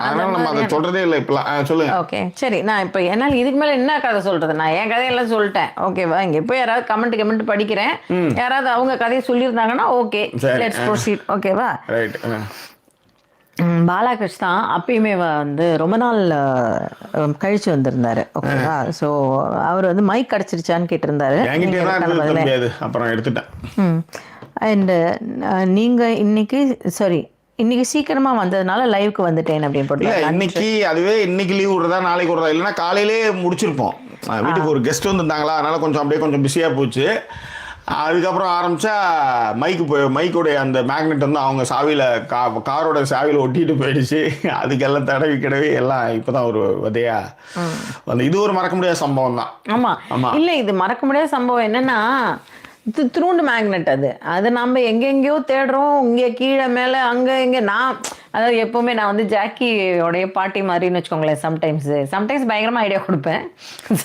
அதனால நம்ம அதை சொல்றதே இல்லை இப்பெல்லாம். சொல்லுங்க. ஓகே சரி. நான் இப்போ என்னால் இதுக்கு மேல என்ன கதை சொல்றது? நான் என் கதையெல்லாம் சொல்லிட்டேன். ஓகேவா? இங்க போய் யாராவது கமெண்ட் படிக்கிறேன், யாராவது அவங்க கதையை சொல்லியிருந்தாங்கன்னா ஓகே, லெட்ஸ் ப்ரொசீட். ஓகேவா? ரைட். பாலாகிருஷ்ணா அப்பயுமே வந்து ரொம்ப நாள் கழிச்சு வந்திருந்தாரு. ஓகேவா? ஸோ அவர் வந்து மைக் கிடச்சிருச்சான்னு கேட்டிருந்தாரு. அப்புறம் எடுத்துட்டேன். அண்டு நீங்கள் இன்னைக்கு சீக்கிரமா வந்ததுனால லைவுக்கு வந்துட்டேன் அப்படின்னு போட்டு. இன்னைக்கு அதுவே இன்னைக்கு லீவ் விடுறதா நாளைக்கு விடுறதா, இல்லைன்னா காலையிலே முடிச்சிருப்போம். வீட்டுக்கு ஒரு கெஸ்ட் வந்துருந்தாங்களா, அதனால கொஞ்சம் பிஸியாக போச்சு. அதுக்கப்புறம் ஆரம்பிச்சா மைக்கோடைய அந்த மேக்னெட் வந்து அவங்க சாவியில் காரோட சாவியில் ஒட்டிட்டு போயிடுச்சு. அதுக்கெல்லாம் தடவி எல்லாம் இப்போதான் ஒரு விதையா வந்து. இது ஒரு மறக்க முடியாத சம்பவம் தான். ஆமா இல்லை, இது மறக்க முடியாத சம்பவம் என்னன்னா, திருண்டு மேக்னெட். அது நம்ம எங்கெங்கேயோ தேடுறோம், இங்கே கீழே மேலே அங்கே இங்கே. அதாவது எப்போவுமே நான் வந்து ஜாக்கியோடைய பாட்டி மாதிரின்னு வச்சுக்கோங்களேன். சம்டைம்ஸ் பயங்கரமாக ஐடியா கொடுப்பேன்.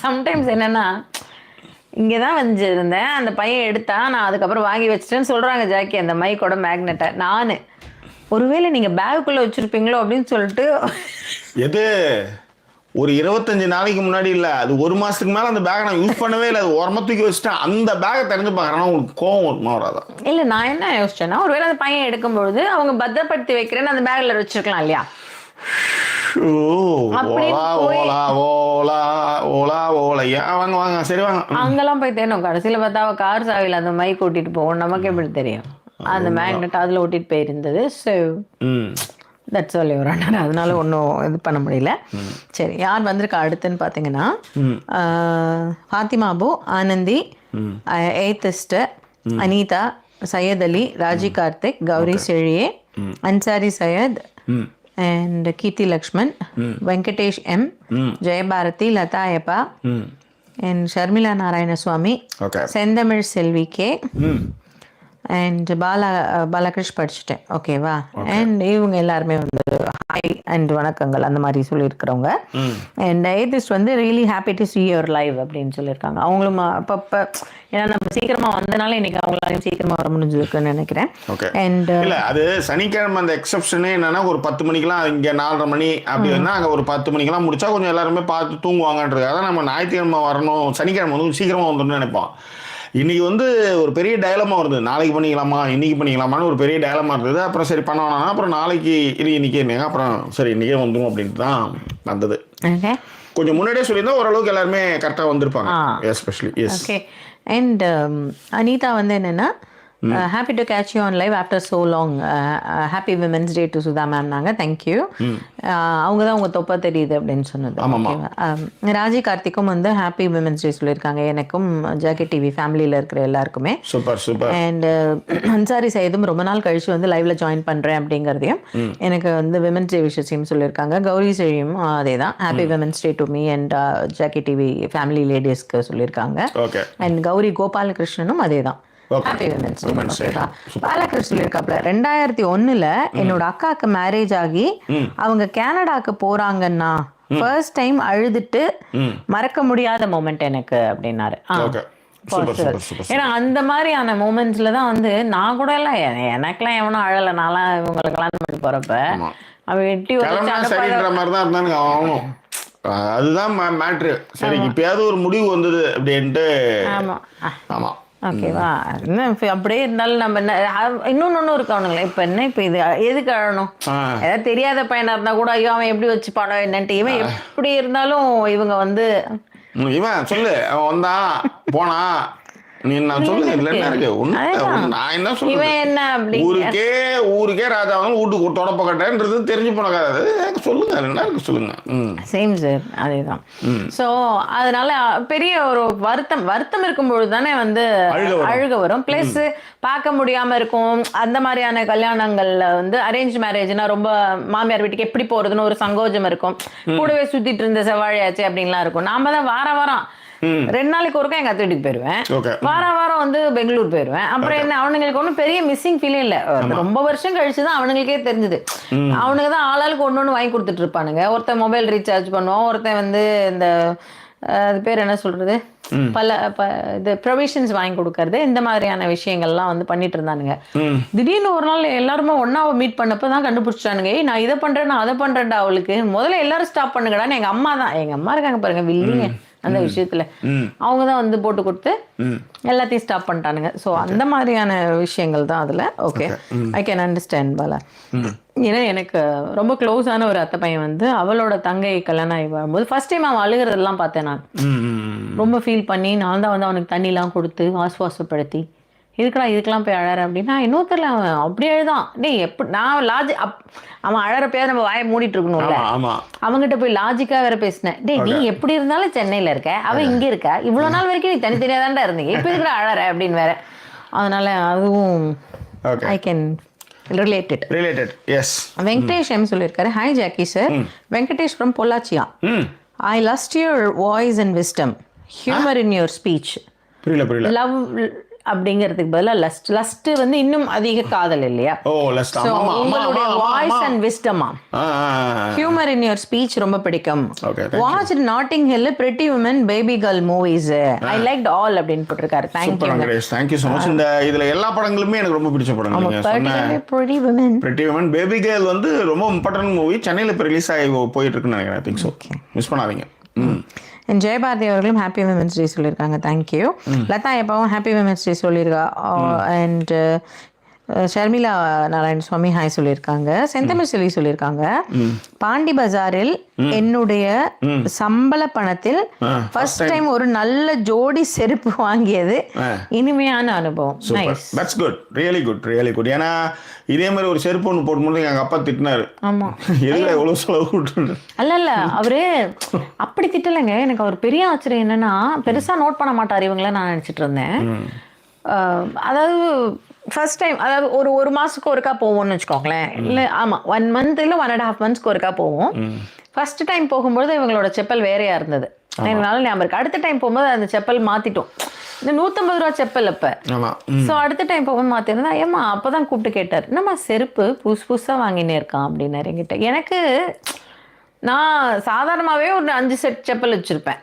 சம்டைம்ஸ் என்னென்னா, இங்கே தான் வச்சுருந்தேன், அந்த பையன் எடுத்தா, நான் அதுக்கப்புறம் வாங்கி வச்சிட்டேன்னு சொல்கிறாங்க ஜாக்கி அந்த மைக்கோட மேக்னெட்டை. நான் ஒருவேளை நீங்கள் பேக்குள்ளே வச்சுருப்பீங்களோ அப்படின்னு சொல்லிட்டு. எது ஒரு 25 நாளைக்கு முன்னாடி இல்லை, அது 1 மாதத்துக்கு மேலே அந்த பேக்கை நான் யூஸ் பண்ணவே இல்லை. அது ஓரமாக தூக்கி வச்சுட்டேன். அந்த பேக்கை தெரிஞ்சு பார்க்குறேன்னா உங்களுக்கு கோவம் வருமா வராதா? இல்லை, நான் என்ன யோசிச்சேன்னா, ஒருவேளை அந்த பையன் எடுக்கும்பொழுது அவங்க பத்திரப்படுத்தி வைக்கிறேன்னு அந்த பேக்கில் வச்சுருக்கலாம் இல்லையா? அங்கெல்லாம் போய் தேடும். கடைசியில பார்த்தா கார் சாவியில் அந்த மைக் ஓட்டிட்டு போவோம். நமக்கு எப்படி தெரியும்? அந்த மேக்னெட் அதுல ஓட்டிட்டு போயிருந்தது. So that's all your honour. அதனால ஒன்றும் இது பண்ண முடியல. சரி, யார் வந்திருக்கா அடுத்துன்னு பார்த்தீங்கன்னா, Fathima Abu, Anandhi, ஏத்திஸ்டர், Anitha, Syed Ali, Raji Karthik, Gowri செழியே, Ansari Syed and Kirti Lakshman, Venkatesh M, Jayabharathi, Lata Ayappa, and Sharmila Narayanaswamy, Sendamil Selvi K, and Balakrish படிச்சிட்டேன். ஓகேவா? அண்ட் இவங்க எல்லாருமே வந்து ஹாய் அண்ட் வணக்கங்கள் அந்த மாதிரி சொல்லியிருக்கிறவங்க. அண்ட் ஏதிஸ்ட் வந்து really happy to see your live அப்படின்னு சொல்லியிருக்காங்க. அவங்களும் அப்பப்போ, ஏன்னா நம்ம சீக்கிரமா வந்தனால இன்னைக்கு அவங்களாலையும் சீக்கிரமா வர முடிஞ்சிருக்குன்னு நினைக்கிறேன். அண்ட் இல்லை, அது சனிக்கிழமை அந்த எக்ஸப்ஷனே என்னன்னா, ஒரு 10 மணிக்கெல்லாம் இங்கே 4:30 மணி அப்படி இருந்தால் அங்கே ஒரு 10 மணிக்கெல்லாம் முடிச்சா கொஞ்சம் எல்லாருமே பார்த்து தூங்குவாங்கன்றதுக்காக தான் நம்ம ஞாயிற்றுக்கிழமை வரணும், சனிக்கிழமை வந்து சீக்கிரமாக வந்துடணும்னு நினைப்போம். இன்னைக்கு வந்து ஒரு பெரிய டயலமா வருது, நாளைக்கு பண்ணிக்கலாமா இன்னைக்கு பண்ணிக்கலாமான்னு ஒரு பெரிய டயலமா இருந்தது. அப்புறம் சரி பண்ண வேணாம், அப்புறம் நாளைக்கு இன்னைக்கு என்னங்க, அப்புறம் சரி இன்னைக்கே வந்துடும் அப்படின்ட்டு தான் வந்தது. கொஞ்சம் முன்னாடியே சொல்லியிருந்தா ஓரளவுக்கு எல்லாருமே கரெக்டாக வந்திருப்பாங்க. Especially S. Okay. And Anitha வந்து என்னன்னா, happy to catch you on live after so long. Happy Women's Day to Sudha ma'am. நாங்க thank you. அவங்க தான் உங்க தொப்பா தெரியுது அப்படின்னு சொன்னது. ராஜி கார்த்திக்கும் வந்து ஹாப்பி விமென்ஸ் டே சொல்லியிருக்காங்க, எனக்கும் ஜாக்கெட் டிவி ஃபேமிலியில் இருக்கிற எல்லாருக்குமே. Super super. அண்ட் அன்சாரி சையதும் ரொம்ப நாள் கழிச்சு வந்து லைவ்ல ஜாயின் பண்றேன் அப்படிங்கிறதையும் எனக்கு வந்து விமென்ஸ் டே விஷயத்தையும் சொல்லியிருக்காங்க. கௌரி செழியும் அதே தான், happy women's day to me and jacket TV family லேடிஸ்க்கு சொல்லியிருக்காங்க. அண்ட் கௌரி கோபாலகிருஷ்ணனும் அதே தான், ஹாப்பி விமென்ஸ் டே. பாலகிருஷ்ணன் சொல்லியிருக்காப்ல 2001 என்னோட அக்காவுக்கு மேரேஜ் ஆகி அவங்க கனடாக்கு போறாங்கன்னா ஃபர்ஸ்ட் டைம் அழுதுட்டு மறக்க முடியாத மொமெண்ட் எனக்கு அப்படின்னாரு. ஏன்னா அந்த மாதிரியான மூமெண்ட்ஸ்ல தான் வந்து நான் கூட எல்லாம் எனக்கெல்லாம் எவனும் அழலை, நான்லாம் இவங்களை கல்யாணம் பண்ணி போறப்ப அவ எட்டி அதுதான் மேட்ரு. சரி இப்பயாவது ஒரு முடிவு வந்தது அப்படின்ட்டு. ஆமா ஆமா ஓகேவா. என்ன அப்படியே இருந்தாலும் நம்ம இன்னொன்னு இருக்கு அவனுங்களே. இப்ப என்ன இப்ப இது எதுக்கு அழணும்? ஏதாவது தெரியாத பையனா இருந்தா கூட ஐயோ அவன் எப்படி வச்சு படம் என்னன்ட்டு, இவன் எப்படி இருந்தாலும் இவங்க வந்து இவன் சொல்லு அவன் வந்தான் போனா நீ நான் சொல்லு இதுல என்ன இருக்கு நான் என்ன சொல்லுவேன் ஊருக்கே ராஜாவும் வீட்டுக்கு தொடப்ப கட்டன்றது தெரிஞ்சு போனக்காது சொல்லுங்க என்ன இருக்கு சொல்லுங்க. சேம் சார் அதேதான். ஸோ அதனால பெரிய ஒரு வருத்தம் இருக்கும்பொழுது தானே வந்து அழுக வரும். பிளஸ் பார்க்க முடியாம இருக்கும். அந்த மாதிரியான கல்யாணங்கள்ல வந்து அரேஞ்ச் மேரேஜ்னா ரொம்ப மாமியார் வீட்டுக்கு எப்படி போறதுன்னு ஒரு சங்கோஜம் இருக்கும். கூடவே சுத்திட்டு இருந்த செவ்வாழையாச்சு அப்படின்லாம் இருக்கும். நாம தான் வாரம் 2 நாளைக்கு ஒருக்கா எங்க அத்தை வீட்டுக்கு போயிருவேன். வாரம் வந்து பெங்களூர் போயிருவேன். அப்புறம் என்ன அவனுங்களுக்கு ஒன்றும் பெரிய மிஸ்ஸிங் ஃபீலிங் இல்லை. ரொம்ப வருஷம் கழிச்சுதான் அவனுங்களுக்கே தெரிஞ்சது. அவனுக்கு தான் ஆளாளுக்கு ஒன்னொன்னு வாங்கி கொடுத்துட்டு இருப்பானுங்க. ஒருத்தன் மொபைல் ரீசார்ஜ் பண்ணுவான், ஒருத்தன் வந்து இந்த அது பேர் என்ன சொல்றது இது ப்ரொவிஷன்ஸ் வாங்கி கொடுக்கறது, இந்த மாதிரியான விஷயங்கள்லாம் வந்து பண்ணிட்டு இருந்தானுங்க. திடீர்னு ஒரு நாள் எல்லாருமே ஒன்னாவை மீட் பண்ணப்பதான் கண்டுபிடிச்சானுங்க, நான் இதை பண்றேன் நான் அதை பண்றேன்டா. அவளுக்கு முதல்ல எல்லாரும் ஸ்டாப் பண்ணுங்கடான்னு எங்க அம்மா இருக்காங்க பாருங்க வில்லிங்க அந்த விஷயத்துல அவங்கதான் வந்து போட்டு கொடுத்து எல்லாத்தையும் ஸ்டாப் பண்ணிட்டானுங்க. ஸோ அந்த மாதிரியான விஷயங்கள் தான் அதுல. Okay I can understand Bala. ஏன்னா எனக்கு ரொம்ப க்ளோஸான ஒரு அத்தை பையன் வந்து அவளோட தங்கை கல்யாணம் ஆகி வரும்போது ஃபர்ஸ்ட் டைம் அவன் அழுகிறதெல்லாம் பார்த்தேன். நான் ரொம்ப ஃபீல் பண்ணி நான் தான் வந்து அவனுக்கு தண்ணிலாம் கொடுத்து ஆசுவாசப்படுத்தி இதுக்கெல்லாம் போய் அழற அப்படின்னா இன்னொருத்தர்ல அவன் அப்படி அழுதான். டேய் எப்படி நான் அவன் அழறப்பயாவது நம்ம வாயை மூடிட்டு இருக்கணும்ல. அவங்ககிட்ட போய் லாஜிக்கா வேற பேசினேன். டேய் நீ எப்படி இருந்தாலும் சென்னையில இருக்க, அவன் இங்க இருக்க, இவ்வளவு நாள் வரைக்கும் நீ தனித்தனியாதான்டா இருந்தீங்க, இப்ப இருக்கிற அழற அப்படின்னு வேற. அதனால அதுவும் I can related. S. Venkatesh M சொல்லியிருக்காரு, hi Jackie sir, Venkatesh from பொள்ளாச்சியா. I lust your voice and wisdom, humour in your speech. Love அப்படிங்கிறதுக்கு பதிலாக லஸ்ட் வந்து இன்னும் அதிக காதல் இல்லையா? உங்களுடைய வாய்ஸ் அண்ட் விஸ்டமா, ஹியூமர் இன் யுவர் ஸ்பீச் ரொம்ப பிடிக்கும். Watch Notting Hill, Pretty Woman, Baby Girl movies, I liked all அப்படின்னு போட்டிருக்காரு. Thank you so much. இந்த இதுல எல்லா படங்களுமே எனக்கு ரொம்ப பிடிச்ச படம். பிரிட்டி உமன், பேபி கேர்ள் வந்து ரொம்ப இம்பார்ட்டன்ட் மூவி. சென்னையில இப்போ ரிலீஸ் ஆகி போயிட்டு இருக்குன்னு நினைக்கிறேன். I think so. மிஸ் பண்ணாதீங்க. ஜெயபாரதி அவர்களும் ஹாப்பி விமென்ஸ் டே சொல்லியிருக்காங்க. தேங்க்யூ. லதா எப்பவும் ஹாப்பி விமென்ஸ் டே சொல்லியிருக்கா. அண்ட் ஷர்மிளா நாராயண சுவாமி ஹாய் சொல்லியிருக்காங்க. செந்தமிழ் செல்வி சொல்லியிருக்காங்க, பாண்டி பஜாரில் என்னுடைய சம்பள பணத்தில் ஃபர்ஸ்ட் டைம் ஒரு நல்ல ஜோடி செருப்பு வாங்கியது இனிமையான அனுபவம். That's good, really good, really good. ஏன்னா இதே மாதிரி ஒரு செருப்பு ஒன்று போடும்போது எங்க அப்பா திட்டினாரு. ஆமா எதுல எவ்வளவு செலவு. அல்ல அவரு அப்படி திட்டலைங்க. எனக்கு அவர் பெரிய ஆச்சரியம் என்னன்னா, பெருசா நோட் பண்ண மாட்டார் இவங்கள நான் நினைச்சிட்டு இருந்தேன். அதாவது ஃபர்ஸ்ட் டைம், அதாவது ஒரு மாதத்துக்கு ஒருக்கா போவோம்னு வச்சுக்கோங்களேன். இல்லை ஆமாம் 1 month இல்லை 1.5 months ஒருக்கா போவோம். ஃபர்ஸ்ட் டைம் போகும்போது இவங்களோட செப்பல் வேறையா இருந்தது. எங்களால ஞாபகம் இருக்கு. அடுத்த டைம் போகும்போது அந்த செப்பல் மாற்றிட்டோம். இந்த 150 ரூபா செப்பல் அப்போ. ஸோ அடுத்த டைம் போகும்போது மாற்றிருந்தா ஏமா அப்போ தான் கூப்பிட்டு கேட்டார், என்னம்மா செருப்பு புதுசாக வாங்கினே இருக்கான் அப்படின்னாரு என்கிட்ட. எனக்கு நான் சாதாரணமாகவே ஒரு 5 செட் செப்பல் வச்சுருப்பேன்.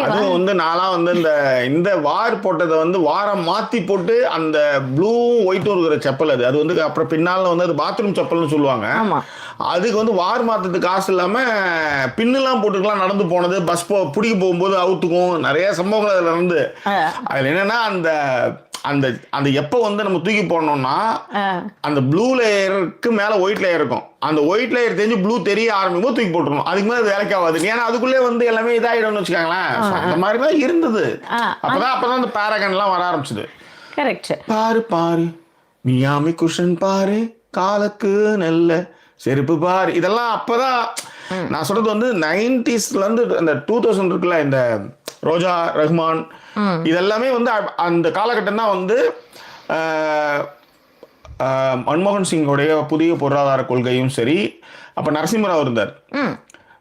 அது வந்து நான்லாம் வந்து இந்த வார் போட்டதை வந்து வாரம் மாத்தி போட்டு அந்த ப்ளூ ஒயிட்டும் இருக்கிற செப்பல் அது வந்து அப்புறம் பின்னால வந்து அது பாத்ரூம் செப்பல்னு சொல்லுவாங்க. அதுக்கு வந்து வார் மாத்ததுக்கு காசு இல்லாம பின்னுலாம் போட்டுக்கலாம் நடந்து போனது, பஸ் பிடிக்க போகும்போது அவுத்துக்கும் நிறைய சம்பவங்கள் அதுல நடந்து. அதுல என்னன்னா அந்த அந்த எப்போ வந்து நம்ம தூக்கி போடணும்னா அந்த ப்ளூ லேயருக்கு மேல ஒயிட் லேயர் இருக்கும். அந்த ஒயிட் லேயர் தெரிஞ்சு ப்ளூ தெரிய ஆரம்பிக்கும் போது தூக்கி போட்டுருணும். அதுக்கு மேலே அது வேலைக்கு ஆகாது. ஏன்னா அதுக்குள்ளே வந்து எல்லாமே இதாகிடும்னு வச்சுக்காங்களேன். அந்த மாதிரி தான் இருந்தது. அப்பதான் இந்த பேரகன்லாம் வர ஆரம்பிச்சது. கரெக்ட். பாரு மியாமி குஷன் பாரு, காலுக்கு நல்ல செருப்பு பாரு, இதெல்லாம் அப்பதான் நான் சொல்றது வந்து 90sல இருந்து அந்த 2000 இருக்குல்ல, இந்த ரோஜா ரஹ்மான் இதெல்லாமே வந்து அந்த காலகட்டம் தான் வந்து மன்மோகன் சிங்கோடைய புதிய பொருளாதார கொள்கையும் சரி. அப்போ நரசிம்மராவ் இருந்தார்.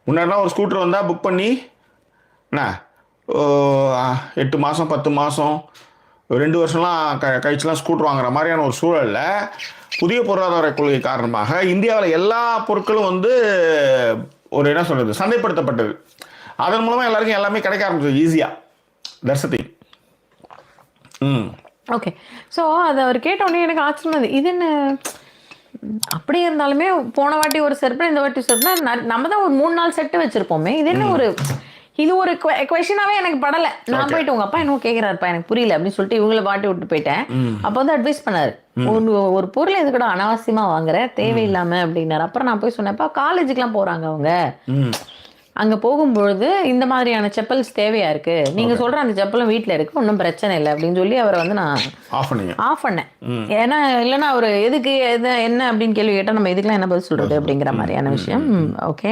முன்னாடிலாம் ஒரு ஸ்கூட்டர் வந்தால் புக் பண்ணி என்ன 8 மாதம் 10 மாதம் 2 வருஷம்லாம் கழிச்சுலாம் ஸ்கூட்டர் வாங்குற மாதிரியான ஒரு சூழலில் புதிய பொருளாதார கொள்கை காரணமாக இந்தியாவில் எல்லா பொருட்களும் வந்து ஒரு என்ன சொல்கிறது சந்தைப்படுத்தப்பட்டது. அதன் மூலமாக எல்லாருக்கும் எல்லாமே கிடைக்க ஆரம்பிச்சது ஈஸியாக. That's the thing. Okay. So அதை அவர் கேட்டோடனே எனக்கு ஆச்சரியமா இருந்தது. இது என்ன அப்படி இருந்தாலுமே போன வாட்டி ஒரு செருப்பு இந்த வாட்டி செருப்புனா நம்ம தான் ஒரு 3-4 செட்டு வச்சிருப்போமே. இது என்ன இது ஒரு கொஸ்டினாவே எனக்கு படலை. நான் போயிட்டு உங்க அப்பா என்ன கேட்கிறாருப்பா எனக்கு புரியல அப்படின்னு சொல்லிட்டு இவங்களை பாட்டி விட்டு போயிட்டேன். அப்போ வந்து அட்வைஸ் பண்ணாரு, ஒரு பொருள் எது கூட அனாவசியமா வாங்குற தேவையில்லாம அப்படின்னாரு. அப்புறம் நான் போய் சொன்னேன்ப்பா காலேஜுக்குலாம் போறாங்க அவங்க, அங்க போகும்பொழுது இந்த மாதிரியான செப்பல்ஸ் தேவையா இருக்கு, நீங்க சொல்ற அந்த செப்பலும் வீட்டுல இருக்கு ஒன்றும் பிரச்சனை இல்லை அப்படின்னு சொல்லி அவரை வந்து நான் ஆஃப் பண்ணேன். ஏன்னா இல்லைன்னா அவர் எதுக்கு என்ன அப்படின்னு கேள்வி கேட்டால் நம்ம இதுக்கெல்லாம் என்ன பதில் சொல்றது அப்படிங்கிற மாதிரியான விஷயம். ஓகே.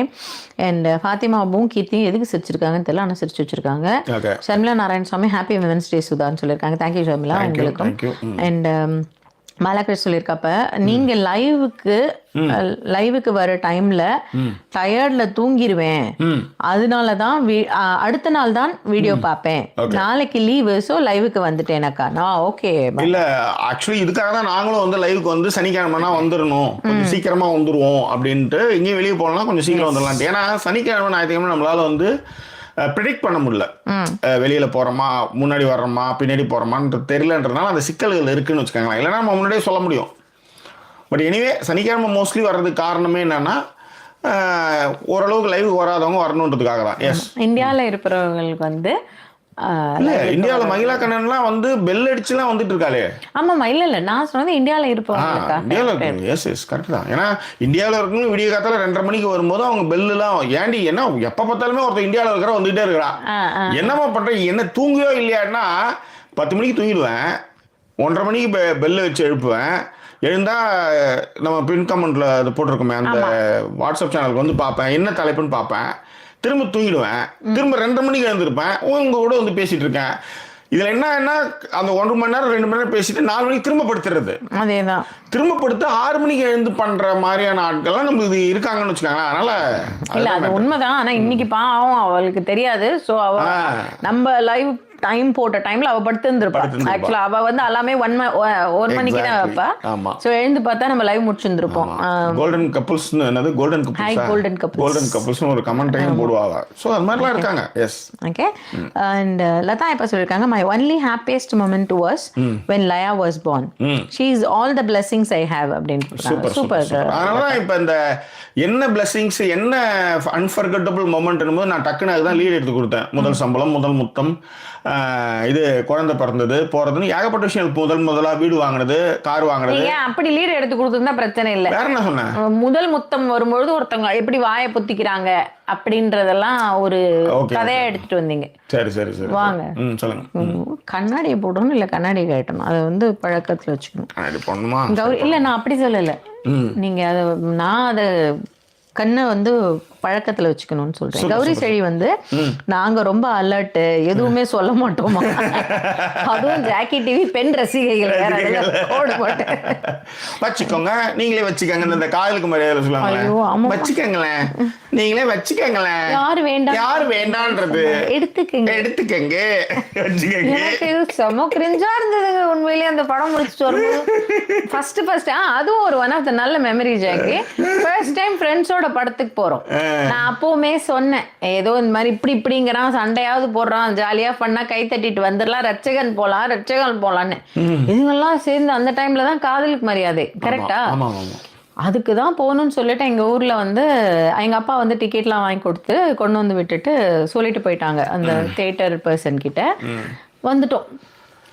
அண்ட் ஃபாத்திமாவும் கீர்த்தியும் எதுக்கு சிரிச்சிருக்காங்கன்னு தெரியல, ஆனால் சிரிச்சு வச்சிருக்காங்க. Sharmila Narayanasamy happy women's day சுதான்னு சொல்லியிருக்காங்க. தேங்க்யூ ஷர்மிளா உங்களுக்கும். அண்ட் பாலாகிருஷ்ணன் சொல்லியிருக்கப்ப நீங்க லைவுக்கு வர டைம்ல டயர்ட்ல தூங்கிடுவேன், அதனாலதான் அடுத்த நாள் தான் வீடியோ பார்ப்பேன், நாளைக்கு லீவு ஸோ லைவுக்கு வந்துட்டேனக்கா. நான் ஓகே இல்ல ஆக்சுவலி இதுக்காக தான் நாங்களும் வந்து லைவுக்கு வந்து சனிக்கிழமைனா வந்துடணும், கொஞ்சம் சீக்கிரமா வந்துருவோம் அப்படின்ட்டு இங்கேயும் வெளியே போகலாம் கொஞ்சம் சீக்கிரம் வந்துடலாம். ஏன்னா சனிக்கிழமை ஞாயிற்றுக்கிழமை நம்மளால வந்து ப்ரெடிக்ட் பண்ண முடியல, வெளியில போறோமா முன்னாடி வர்றோமா பின்னாடி போறோமான்னு தெரியலன்றதுனால அந்த சிக்கல்கள் இருக்குன்னு வச்சுக்கோங்களேன். இல்லைன்னா நம்ம முன்னாடியே சொல்ல முடியும். பட் எனிவே சனிக்கிழமை மோஸ்ட்லி வர்றதுக்கு காரணமே என்னன்னா ஓரளவுக்கு லைவுக்கு வராதவங்க வரணுன்றதுக்காக தான். எஸ், இந்தியாவில் இருப்பவர்களுக்கு வந்து இந்தியாவில் மகிழா கண்ணன்லாம் வந்து பெல் அடிச்சுலாம் வந்துட்டு இருக்காளே. ஆமாம்மா, இல்லை நான் சொன்னது இந்தியாவில் இருப்பவங்களுக்கா. இந்தியாவில் எஸ் கரெக்ட் தான். ஏன்னா இந்தியாவில் இருக்கணும் விடிய காத்தால 2:30 மணிக்கு வரும்போது அவங்க பெல்லாம் ஏண்டி என்ன எப்போ பார்த்தாலுமே ஒருத்தர் இந்தியாவில் இருக்கிற வந்துகிட்டே இருக்கிறா, என்னம்மா பண்ணுறேன் என்ன தூங்கியோ இல்லையான்னா 10 மணிக்கு தூங்கிடுவேன், 1:30 மணிக்கு பெல்லு வச்சு எழுப்புவேன், எழுந்தா நம்ம பின் கமெண்ட்ல அது போட்டிருக்கோமே அந்த வாட்ஸ்அப் சேனலுக்கு வந்து பார்ப்பேன், என்ன தலைப்புன்னு பார்ப்பேன், திரும்ப தூங்கிடுவேன், திரும்ப 2:30 மணிக்கு எழுந்திருப்பேன், உங்க கூட வந்து பேசிட்டு இருக்கேன். இதுல என்ன அந்த 1 மணி நேரம் 2 மணி நேரம் பேசிட்டு 4 மணிக்கு திரும்ப படுத்துறது, அதேதான் திரும்ப படுத்து 6 மணிக்கு எழுந்து பண்ற மாதிரியான ஆட்கள்லாம் நமக்கு இருக்காங்கன்னு வச்சுக்காங்களேன். அதனால இல்ல அது உண்மைதான். ஆனா இன்னைக்கு பாவம் அவளுக்கு தெரியாது. சோ அவ நம்ம லைவ் டைம் போட்ட டைம்ல அவ படுத்து இருந்திருப்பா. ஆக்சுவலா அவ வந்து எல்லாமே 1 மணிக்கு தான் வைப்பா. சோ எழுந்து பார்த்தா நம்ம லைவ் முடிச்சிருந்திருப்போம். கோல்டன் கப்புள்ஸ் என்னது கோல்டன் கப்புள்ஸ் ஒரு கமெண்ட்டையும் போடுவாங்க. சோ அது மாதிரிலாம் இருக்காங்க. S okay. அண்ட் லதா இப்ப சொல்லிருக்காங்க my only happiest moment was when Laya was born. She is all the blessings I have அப்படின்னு. சூப்பர். அதனால இப்ப இந்த என்ன பிளெஸிங்ஸ் என்ன அன்ஃபர்கட்டபிள் மொமெண்ட்னு நான் டக்குன்னு அதுதான் லீட் எடுத்து கொடுத்தேன். முதல் சம்பளம், முதல் முத்தம், இது குழந்தை பிறந்தது போறதுன்னு ஏகப்பட்ட விஷயம். முதலா வீடு வாங்கினது, கார் வாங்கினது. அப்படி லீடு எடுத்து கொடுத்துருந்தா பிரச்சனை இல்லை. வேற என்ன சொன்னேன், முதல் முத்தம் வரும்பொழுது ஒருத்தவங்க எப்படி வாயை புத்திக்கிறாங்க அப்படின்றதெல்லாம் ஒரு கதையா எடுத்துட்டு வந்தீங்க. சரி வாங்க சொல்லுங்க. கண்ணாடியை போடணும் இல்ல கண்ணாடி கட்டணும், அதை வந்து பழக்கத்துல வச்சுக்கணும். கௌரி இல்ல நான் அப்படி சொல்லல, நீங்க அதை நான் அதை கண்ணை வந்து பழக்கத்துல வச்சுக்கணும்னு சொல்றேன். கௌரி செழி வந்து நாங்க ரொம்ப அலர்ட், எதுவுமே சொல்ல மாட்டோமா, அதுவும் ஜாக்கி டிவி பெண் ரசிகைகள் வச்சுக்கோங்க, நீங்களே வச்சுக்கோங்க, இந்த காதலுக்கு மரியாதை சொல்லுவாங்க, வச்சுக்கோங்களேன் நீங்களே வச்சுக்கோங்களேன், யாரு வேண்டான்றது எடுத்துக்கங்க. செம கிரிஞ்சா இருந்ததுங்க உண்மையிலேயே அந்த படம் முடிச்சுட்டு வரும்போது. ஃபர்ஸ்ட் அதுவும் ஒரு ஒன் ஆஃப் த நல்ல மெமரி ஜாக்கி. ஃபர்ஸ்ட் டைம் ஃப்ரெண்ட்ஸோட படத்துக்கு போறோம். நான் அப்பவுமே சொன்னேன், ஏதோ இந்த மாதிரி இப்படிங்கிறான், சண்டையாவது போடுறான், ஜாலியா பண்ணா கை தட்டிட்டு வந்துடலாம், ரட்சகன் போலான்னு இதுங்கெல்லாம் சேர்ந்து அந்த டைம்ல தான் காதலுக்கு மரியாதை. கரெக்டா? அதுக்கு தான் போகணும்னு சொல்லிட்டு எங்க ஊர்ல வந்து எங்க அப்பா வந்து டிக்கெட்லாம் வாங்கி கொடுத்து கொண்டு வந்து விட்டுட்டு சொல்லிட்டு போயிட்டாங்க அந்த தியேட்டர் பர்சன் கிட்ட. வந்துட்டோம்.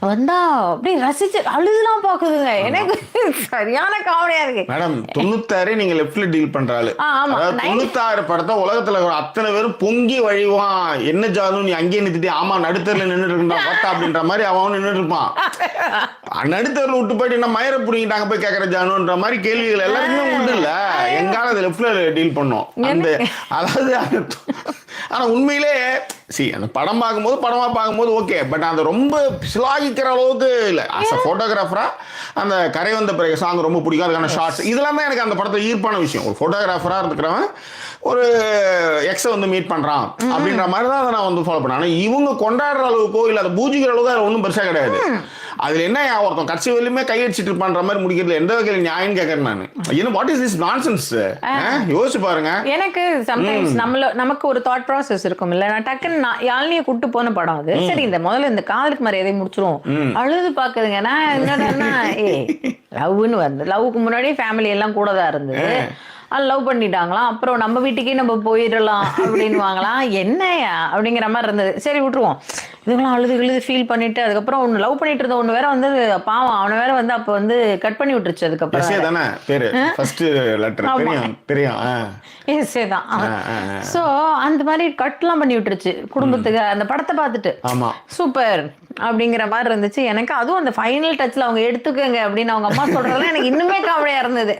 வந்தா அப்படியே ரசிச்சு அழுதுலாம் பாக்குதுங்க. எனக்கு சரியான காமெடியா இருக்கு. மேடம் 96 நீங்க லெஃப்ட்ல டீல் பண்றாரு. 96 படத்தை உலகத்துல அத்தனை பேரும் பொங்கி வழிவான், என்ன ஜாது நீ அங்கேயே நிறுத்திட்டு ஆமா நடுத்தரில் நின்றுட்டு இருந்தா பார்த்தா அப்படின்ற மாதிரி அவன் நின்றுட்டு இருப்பான். நடுத்தரில் விட்டு போயிட்டு என்ன மயிரை புடிங்கிட்டாங்க போய் கேட்கற ஜானுன்ற மாதிரி கேள்விகள் எல்லாருக்குமே உண்டு இல்ல. எங்கால அது லெஃப்ட்ல டீல் பண்ணோம் அந்த அதாவது. ஆனா உண்மையிலே அந்த படம் பார்க்கும்போது ஓகே, பட் அது ரொம்ப சிலாகிக்கிற அளவுக்கு இல்லை. ஆஸ் அ ஃபோட்டோகிராஃபரா அந்த கரை வந்த பிறகு சாங் ரொம்ப பிடிக்கும். அதுக்கான ஷார்ட்ஸ் இதெல்லாம் தான் எனக்கு அந்த படத்தில் ஈர்ப்பான விஷயம். ஒரு ஃபோட்டோகிராஃபராக இருக்கிறவன் ஒரு எக்ஸை வந்து மீட் பண்ணுறான் அப்படின்ற மாதிரி தான் அதை நான் வந்து ஃபாலோ பண்ணேன். ஆனால் இவங்க கொண்டாடுற அளவுக்கோ இல்லை அதை பூஜிக்கிற அளவுக்கு அது ஒன்றும் பெருசாக கிடையாது. அதுல என்ன ஒருத்தன் கட்சி வெளியுமே கையடிச்சிட்டு இருப்பான்ற மாதிரி முடிக்கிறதுல எந்த வகையில் நியாயம் கேட்கறேன் நான். என்ன வாட் இஸ் திஸ் நான்சென்ஸ்? யோசிச்சு பாருங்க. எனக்கு சம்டைம்ஸ் நமக்கு ஒரு தாட் ப்ராசஸ் இருக்கும் இல்ல. நான் டக்குன்னு யாழ்னியை கூட்டு போன படம் அது. சரி இந்த முதல்ல இந்த காதலுக்கு மாதிரி எதையும் முடிச்சிரும் அழுது பாக்குதுங்க. நான் என்னன்னா லவ்னு வந்து லவ்வுக்கு முன்னாடி ஃபேமிலி எல்லாம் கூட தான் இருந்தது. லவ் பண்ணிட்டாங்களாம். அப்புறம் நம்ம வீட்டுக்கே நம்ம போயிடலாம் அப்படின்னு வாங்கலாம். என்னையா அப்படிங்கிற மாதிரி இருந்தது. சரி விட்டுருவோம். இதுங்களாம் அழுது ஃபீல் பண்ணிட்டு அதுக்கப்புறம் ஒன்று லவ் பண்ணிட்டு இருந்த ஒன்று வேற வந்து பாவம் அவனை வேற வந்து அப்போ வந்து கட் பண்ணி விட்டுருச்சு. அதுக்கப்புறம் ஸோ அந்த மாதிரி கட்லாம் பண்ணி விட்டுருச்சு குடும்பத்துக்கு அந்த படத்தை பார்த்துட்டு. சூப்பர் அப்படிங்கிற மாதிரி இருந்துச்சு எனக்கு. அதுவும் அந்த ஃபைனல் டச்ல அவங்க எடுத்துக்கங்க அப்படின்னு அவங்க அம்மா சொல்றதுலாம் எனக்கு இன்னுமே கவலையா இருந்தது.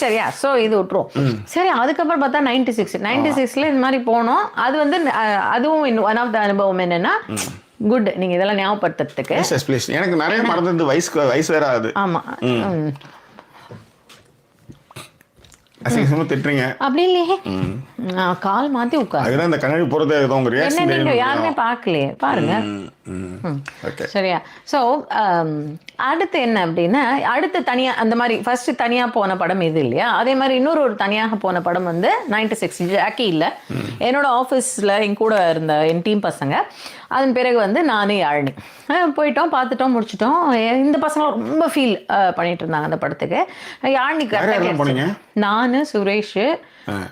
சரியா? ஸோ இது விட்டுரும். சரி அதுக்கப்புறம் பார்த்தா 96ல இந்த மாதிரி போனோம். அது வந்து அதுவும் ஒன் ஆஃப் த அனுபவம் என்னன்னா குட். நீங்க இதெல்லாம் ஞாபகப்படுத்துறதுக்கு எனக்கு நிறைய மறந்து வயசு வேற ஆகுது. ஆமா அசிங்கமா திட்டுறீங்க அப்படி இல்லையே. கால் மாத்தி உட்காரு. இந்த கண்ணாடி போறதே உங்க ரியாக்ஷன் நீங்க யாருமே பார்க்கலையே பாருங்க. சரியா? ஸோ அடுத்து என்ன அப்படின்னா அடுத்து தனியா அந்த மாதிரி ஃபர்ஸ்ட் தனியா போன படம் இது இல்லையா? அதே மாதிரி இன்னொரு தனியாக போன படம் வந்து 96 ஜாக்கி இல்லை. என்னோட ஆஃபீஸில் என் கூட இருந்த என் டீம் பசங்க. அதன் பிறகு வந்து நானே யாழினி போயிட்டோம், பார்த்துட்டோம், முடிச்சிட்டோம். இந்த பசங்க ரொம்ப ஃபீல் பண்ணிட்டு இருந்தாங்க அந்த படத்துக்கு. யாழினி கரெக்டாக நானு, Suresh,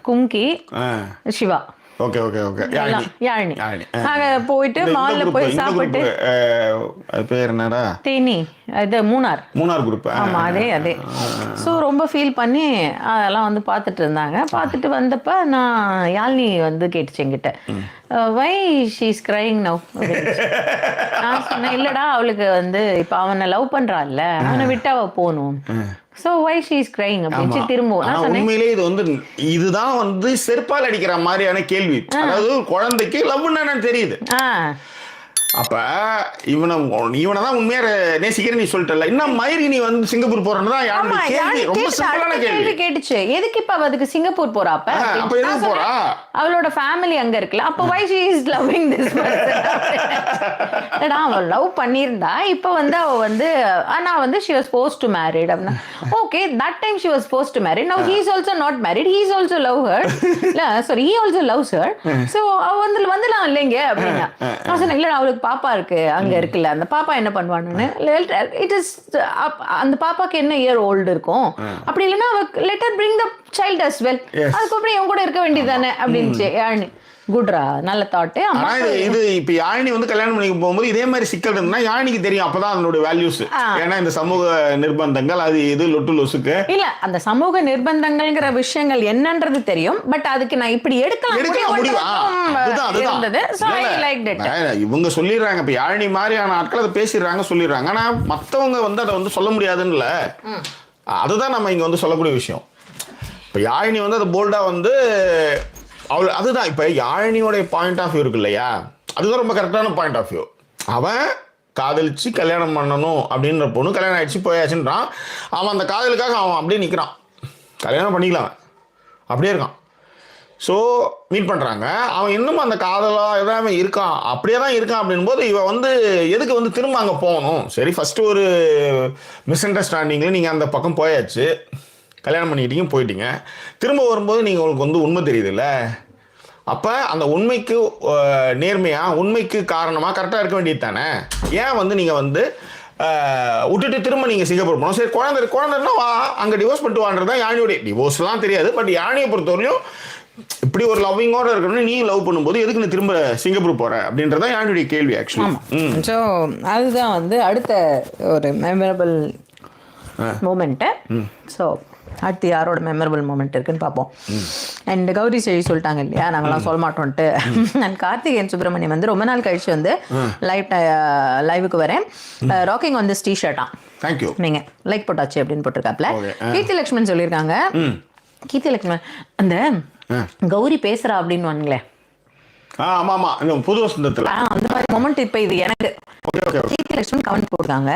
Kumki, Siva. Okay okay okay Yazhini நாங்க போயிட்டு மால்ல போய் சாப்பிட்டு அது பேர் என்னடா தேனி இது மூணார் குரூப். ஆமா அதே. ஸோ ரொம்ப ஃபீல் பண்ணி அதெல்லாம் வந்து பார்த்துட்டு இருந்தாங்க. பார்த்துட்டு வந்தப்ப நான் யாழினி வந்து கேட்டுச்சு என்கிட்ட வை ஷீ இஸ் கிரைங் நவ். நான் சொன்னேன் இல்லடா அவளுக்கு வந்து இப்ப அவனை லவ் பண்றான்ல அவனை விட்டு அவ போகணும். So why she is crying அப்படினு திரும்பவும் நான் சொன்னேன். உண்மையிலேயே இது வந்து இதுதான் வந்து செருப்பால் அடிக்கிற மாதிரியான கேள்வி. அதாவது குழந்தைக்கு லவ்னா என்னன்னு தெரியுது. அப்ப இவனை தான் உண்மையா நேசிக்கிற நீ சொல்லிட்டல. இன்னும் மயிரி நீ வந்து சிங்கப்பூர் போறன்னு தான் யாரும் கேள்வி. ரொம்ப சிம்பிளான கேள்வி கேட்டுச்சு. எதுக்கு இப்ப அதுக்கு சிங்கப்பூர் போறா? அப்ப எதுக்கு போறா? அவளோட ஃபேமிலி அங்க இருக்குல்ல. அப்ப why she is loving this person? டா அவ லவ் பண்ணிருந்தா இப்ப வந்து அவ வந்து ஆனா வந்து she was forced to marry அப்படினா okay that time she was forced to marry. Now he is also not married. He is also love her. இல்ல sorry he also loves her. So அவ வந்துலாம் இல்லைங்க அப்படினா நான் சொன்னேன் இல்ல அவளுக்கு பாப்பா இருக்கு அங்க இருக்குல்ல. அந்த பாப்பா என்ன பண்ணுவான்னு இட் இஸ் அந்த பாப்பாக்கு என்ன இயர் ஓல்டு இருக்கும். அப்படி இல்லைன்னா let her bring the child as well. அதுக்கப்புறம் இவங்க கூட இருக்க வேண்டியதானே அப்படின்னு யாழினி. குட்ரா நல்ல தாட். இது இப்ப யாழினி வந்து கல்யாணம் பண்ணி போகும்போது இதே மாதிரி சிக்கல் இருந்தா யாழினிக்கு தெரியும். அப்பதான் அதனுடைய வேல்யூஸ். ஏன்னா இந்த சமூக நிர்பந்தங்கள் அது இது லொட்டு லொசுக்கு இல்ல. அந்த சமூக நிர்பந்தங்கள்ங்கிற விஷயங்கள் என்னன்றது தெரியும். பட் அதுக்கு நான் இப்படி எடுக்கலாம். இவங்க சொல்லிடுறாங்க. இப்ப யாழினி மாதிரியான ஆட்கள் அதை பேசிடுறாங்க சொல்லிடுறாங்க. ஆனா மத்தவங்க வந்து அதை வந்து சொல்ல முடியாதுன்னு. அதுதான் நம்ம இங்க வந்து சொல்லக்கூடிய விஷயம். இப்ப யாழினி வந்து அதை போல்டா வந்து அவள் அதுதான் இப்போ யாழினியோடைய பாயிண்ட் ஆஃப் வியூ இருக்கு இல்லையா? அதுதான் ரொம்ப கரெக்டான பாயிண்ட் ஆஃப் வியூ. அவன் காதலிச்சு கல்யாணம் பண்ணணும் அப்படின்ற பொண்ணு கல்யாணம் ஆயிடுச்சு போயாச்சுன்றான். அவன் அந்த காதலுக்காக அவன் அப்படியே நிற்கிறான். கல்யாணம் பண்ணிக்கலாம் அப்படியே இருக்கான். ஸோ மீட் பண்ணுறாங்க. அவன் இன்னும் அந்த காதலாக எதாவது இருக்கான். அப்படியே தான் இருக்கான் அப்படின் போது இவன் வந்து எதுக்கு வந்து திரும்ப அங்கே போகணும்? சரி ஃபஸ்ட்டு ஒரு மிஸ் அண்டர்ஸ்டாண்டிங்கில் நீங்கள் அந்த பக்கம் போயாச்சு, கல்யாணம் பண்ணிக்கிட்டீங்க, போயிட்டீங்க. திரும்ப வரும்போது நீங்கள் உங்களுக்கு வந்து உண்மை தெரியுதுல்ல. அப்போ அந்த உண்மைக்கு நேர்மையாக உண்மைக்கு காரணமாக கரெக்டாக இருக்க வேண்டியது தானே. ஏன் வந்து நீங்கள் வந்து விட்டுட்டு திரும்ப நீங்கள் சிங்கப்பூர் போகணும்? சரி குழந்தைன்னா வா அங்கே டிவோர்ஸ் பண்ணிட்டு வான்றதான் யாழினியோடைய. டிவோர்ஸ்லாம் தெரியாது. பட் யாழினியை பொறுத்தவரையும் இப்படி ஒரு லவ்விங்கோட இருக்கணும்னு நீ லவ் பண்ணும்போது எதுக்கு நீ திரும்ப சிங்கப்பூர் போற அப்படின்றதான் யாழினியோடைய கேள்வி ஆக்சுவலி. ஸோ அதுதான் வந்து அடுத்த ஒரு மெமரபிள் மூமெண்ட்டு. ஸோ அடுத்து யாரோட மெமரபிள் மூமெண்ட் இருக்குன்னு பார்ப்போம். அண்ட் கௌரி செழி சொல்லிட்டாங்க இல்லையா நாங்களாம் சொல்ல மாட்டோன்ட்டு. அண்ட் கார்த்திகேயன் சுப்ரமணியம் வந்து ரொம்ப நாள் கழிச்சு வந்து லைவுக்கு வரேன். ராக்கிங் வந்து டிஷர்ட்டா தேங்க்யூ நீங்கள் லைக் போட்டாச்சு அப்படின்னு போட்டிருக்காப்ல. கீர்த்தி லக்ஷ்மன் சொல்லியிருக்காங்க. கீர்த்தி லக்ஷ்மன் அந்த கௌரி பேசுறா அப்படின்னு வாங்களே ஆமா ஆமா இந்த புது வசந்தத்துல அந்த மாதிரி மொமெண்ட் இப்ப இது எனக்கு கீர்த்தி லட்சுமி கமெண்ட் போடுறாங்க.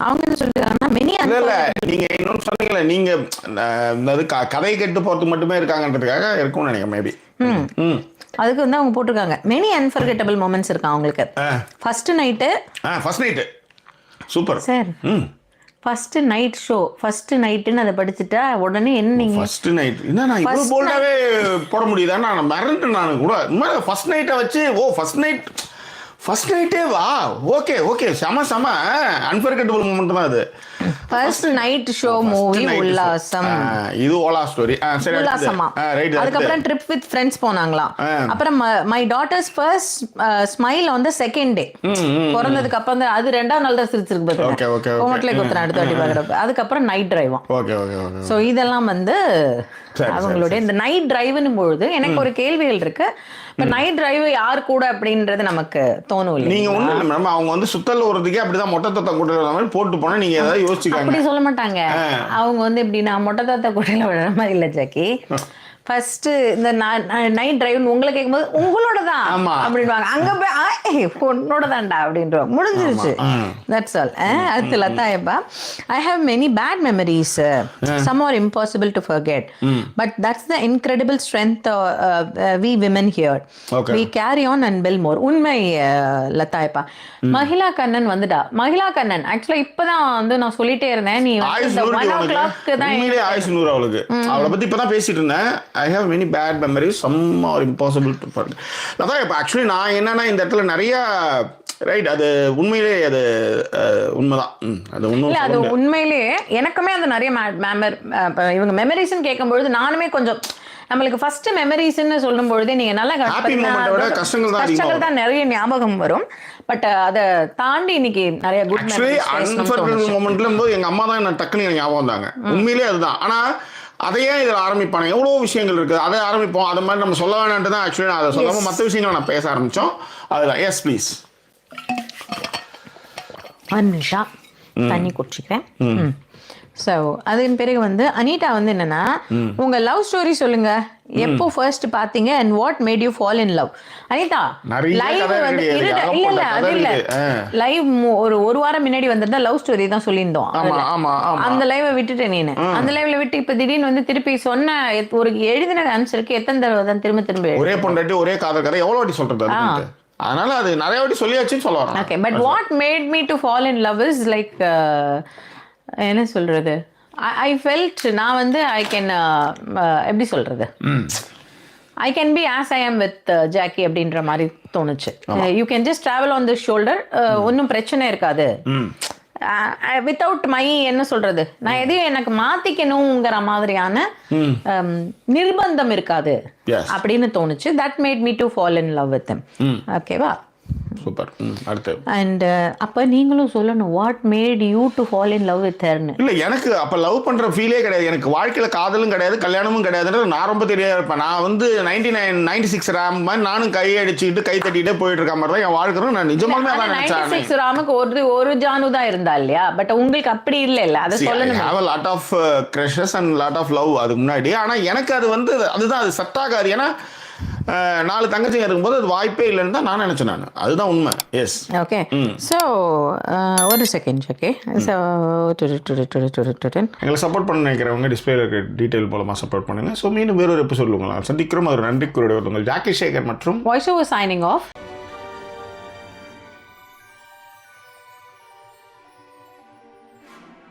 அவங்க என்ன சொல்றாங்கன்னா மெனி இல்ல நீங்க இன்னொன்னு சொன்னீங்கல்ல நீங்க அது கதை கெட்டு போறதுக்கு மட்டுமே இருக்காங்கன்றதுக்காக இருக்கும்னு நினைக்கிறேன் மேபி. அதுக்கு வந்து அவங்க போட்டிருக்காங்க மெனி அன்ஃபர்கெட்டபிள் மொமெண்ட்ஸ் இருக்கு அவங்களுக்கு. First night super sir. First night show first நைட்டுன்னு அதை படிச்சுட்டா உடனே என்ன நீங்க ஃபர்ஸ்ட் நைட் என்ன நான் இவ்வளவு போல்டாவே போட முடியுதா? நான் மறந்துட்டேன் நான் கூட. ஃபர்ஸ்ட் நைட்டை வச்சு ஃபர்ஸ்ட் நைட்டே வா ஓகே செம அன்ஃபர்கெட்டபிள் மூமெண்ட் தான் அது. ஃபர்ஸ்ட் நைட் ஷோ மூவி உல்லாசம். இது ஓலா ஸ்டோரி. சரி உல்லாசமா. அதுக்கப்புறம் ட்ரிப் வித் ஃப்ரெண்ட்ஸ் போனாங்களாம். அப்புறம் my daughter's first smile on the second day. பிறந்ததுக்கு அப்புறம் அது ரெண்டாவது நாள் தான் சிரிச்சிருக்கு பாருங்க. கோமட்ல குத்துறேன் அடுத்த வாட்டி பார்க்கறப்ப. அதுக்கப்புறம் நைட் டிரைவா. ஓகே. சோ இதெல்லாம் வந்து அவங்களுடைய இந்த நைட் டிரைவ்னும் பொழுது எனக்கு ஒரு கேள்விகள் இருக்கு. இப்ப நைட் டிரைவ் யார் கூட அப்படின்றது நமக்கு தோணும் இல்லை. நீங்க ஒண்ணு இல்ல மேடம், அவங்க வந்து சுத்தல் ஓடுறதுக்கே அப்படிதான் மொட்டை தத்த கூட்டையில மாதிரி போட்டு போனா நீங்க ஏதாவது யோசிச்சுக்காங்க. அப்படி சொல்ல மாட்டாங்க அவங்க வந்து எப்படின்னா மொட்டை தத்த கூட்டையில விடுற மாதிரி இல்ல ஜாக்கி. ஃபர்ஸ்ட் இந்த நைட் டிரைவ் உங்களை கேட்கும்போது உங்களோட தான் அப்படின்வாங்க. அங்க போய் உன்னோட தான்டா அப்படின்றோம். முடிஞ்சிருச்சு. That's all. அடுத்து Lathayappa, I have many bad memories, some are impossible to forget, but that's the incredible strength we women here. We carry on and fill more. உண்மை லதாயப்பா. மகிழா கண்ணன் வந்துட்டா. மகிழா கண்ணன் ஆக்சுவலா இப்பதான் வந்து நான் சொல்லிட்டே இருந்தேன் நீ 1:00 தான் ஆயுஷ் 100 அவளுக்கு. அவளை பத்தி இப்பதான் பேசிட்டு இருந்தேன். I have many bad memories, some are impossible to forget. அதான் இப்போ ஆக்சுவலி நான் என்னன்னா இந்த இடத்துல நிறைய ரைட் அது உண்மையிலே அது உண்மைதான். அது ஒன்றும் அது உண்மையிலேயே எனக்குமே அந்த நிறைய இவங்க மெமரிஸ்ன்னு கேட்கும்பொழுது நானுமே கொஞ்சம் நம்மளுக்கு ஃபர்ஸ்ட் மெமரிஸ்ன்னு சொல்லும் பொழுதே நீங்க நல்லா கஷ்டங்கள் தான் நிறைய ஞாபகம் வரும். பட் அதை தாண்டி இன்னைக்கு நிறைய குட் மெமரிஸ் மொமெண்ட்ல இருந்து எங்க அம்மா தான் என்ன டக்குன்னு ஞாபகம் வந்தாங்க. உண்மையிலே அதுதான். ஆனா அதையே இதில் ஆரம்பிப்பாங்க. எவ்வளோ விஷயங்கள் இருக்குது, அதை ஆரம்பிப்போம். அது மாதிரி நம்ம சொல்ல வேணான்ட்டு தான் ஆக்சுவலி நான் அதை சொல்லாமல் மற்ற விஷயங்களை நான் பேச ஆரம்பித்தோம். அதுதான். Yes please. ஒரு நிமிஷம் தண்ணி குடிச்சிக்கிறேன். ஸோ அதன் பிறகு வந்து அனிதா வந்து என்னன்னா உங்க லவ் ஸ்டோரி சொல்லுங்க. எப்போ ஃபர்ஸ்ட் பாத்தீங்க and what made you fall in love? Anitha live வந்து இல்ல அது இல்ல லைவ் ஒரு வாரம் முன்னாடி வந்திருந்தா லவ் ஸ்டோரி தான் சொல்லியிருந்தோம். அந்த லைவை விட்டுட்டு நீனு அந்த லைவ்ல விட்டு இப்ப திடீர்னு வந்து திருப்பி சொன்ன ஒரு எழுதின ஆன்சருக்கு எத்தனை தடவை தான் திரும்ப ஒரே பொண்டாட்டி ஒரே காதல் கதை எவ்வளவு வாட்டி சொல்றது? அதனால அது நிறைய வாட்டி சொல்லியாச்சுன்னு சொல்ல வரேன். Okay, but what made me to fall in love is like என்ன சொல்றது, ஐ ஃபெல்ட் நான் வந்து ஐ கேன் எப்படி சொல்றது, I can be as I ஆம் வித் ஜாக்கி அப்படின்ற மாதிரி தோணுச்சு. You can just travel on this shoulder, ஒன்றும் பிரச்சனை இருக்காது. வித்தவுட் மை என்ன சொல்றது, நான் எதையும் எனக்கு மாத்திக்கணுங்கிற மாதிரியான நிர்பந்தம் இருக்காது அப்படின்னு தோணுச்சு. That made me to fall in love with him. ஓகேவா? சூப்பர். அடுத்து அண்ட் அப்ப நீங்களும் சொல்லணும் what made you to fall in love with ஹர்னு. இல்ல எனக்கு அப்ப லவ் பண்ற ஃபீலே கிடையாது. எனக்கு வாழ்க்கையில காதலும் கிடையாது கல்யாணமும் கிடையாதுன்றது நான் ரொம்ப தெரியாது இருப்பேன். நான் வந்து 96 ராம் மாதிரி நானும் கை அடிச்சுக்கிட்டு கை தட்டிட்டே போயிட்டு இருக்க மாதிரி தான் என் வாழ்க்கை. நான் நிஜமாலுமே அதான் நினைச்சேன். 96 ராமுக்கு ஒரு ஜானு தான் இருந்தா இல்லையா? பட் உங்களுக்கு அப்படி இல்ல அதை சொல்லணும். I have a lot of crushes and lot of love அதுக்கு முன்னாடி. ஆனா எனக்கு அது வந்து அதுதான் அது செட் ஆகாது. ஏன்னா 4 தங்கச்சிங்க இருக்கும்போது அது வாய்ப்பே இல்லைன்னு தான் நான் நினைச்சேன். நான் அதுதான் உண்மை. எஸ். ஓகே. ஸோ ஒரு செகண்ட். ஓகே. ஸோ எங்களை சப்போர்ட் பண்ண நினைக்கிறவங்க டிஸ்பிளேல இருக்க டீட்டெயில் மூலமாக சப்போர்ட் பண்ணுங்க. ஸோ மீண்டும் வேறொரு எபிசோட் உங்களால் சந்திக்கிறோம். அது நன்றி கூறிய ஜாக்கி சேகர் மற்றும் வாய்ஸ் ஓவர் சைனிங் ஆஃப்.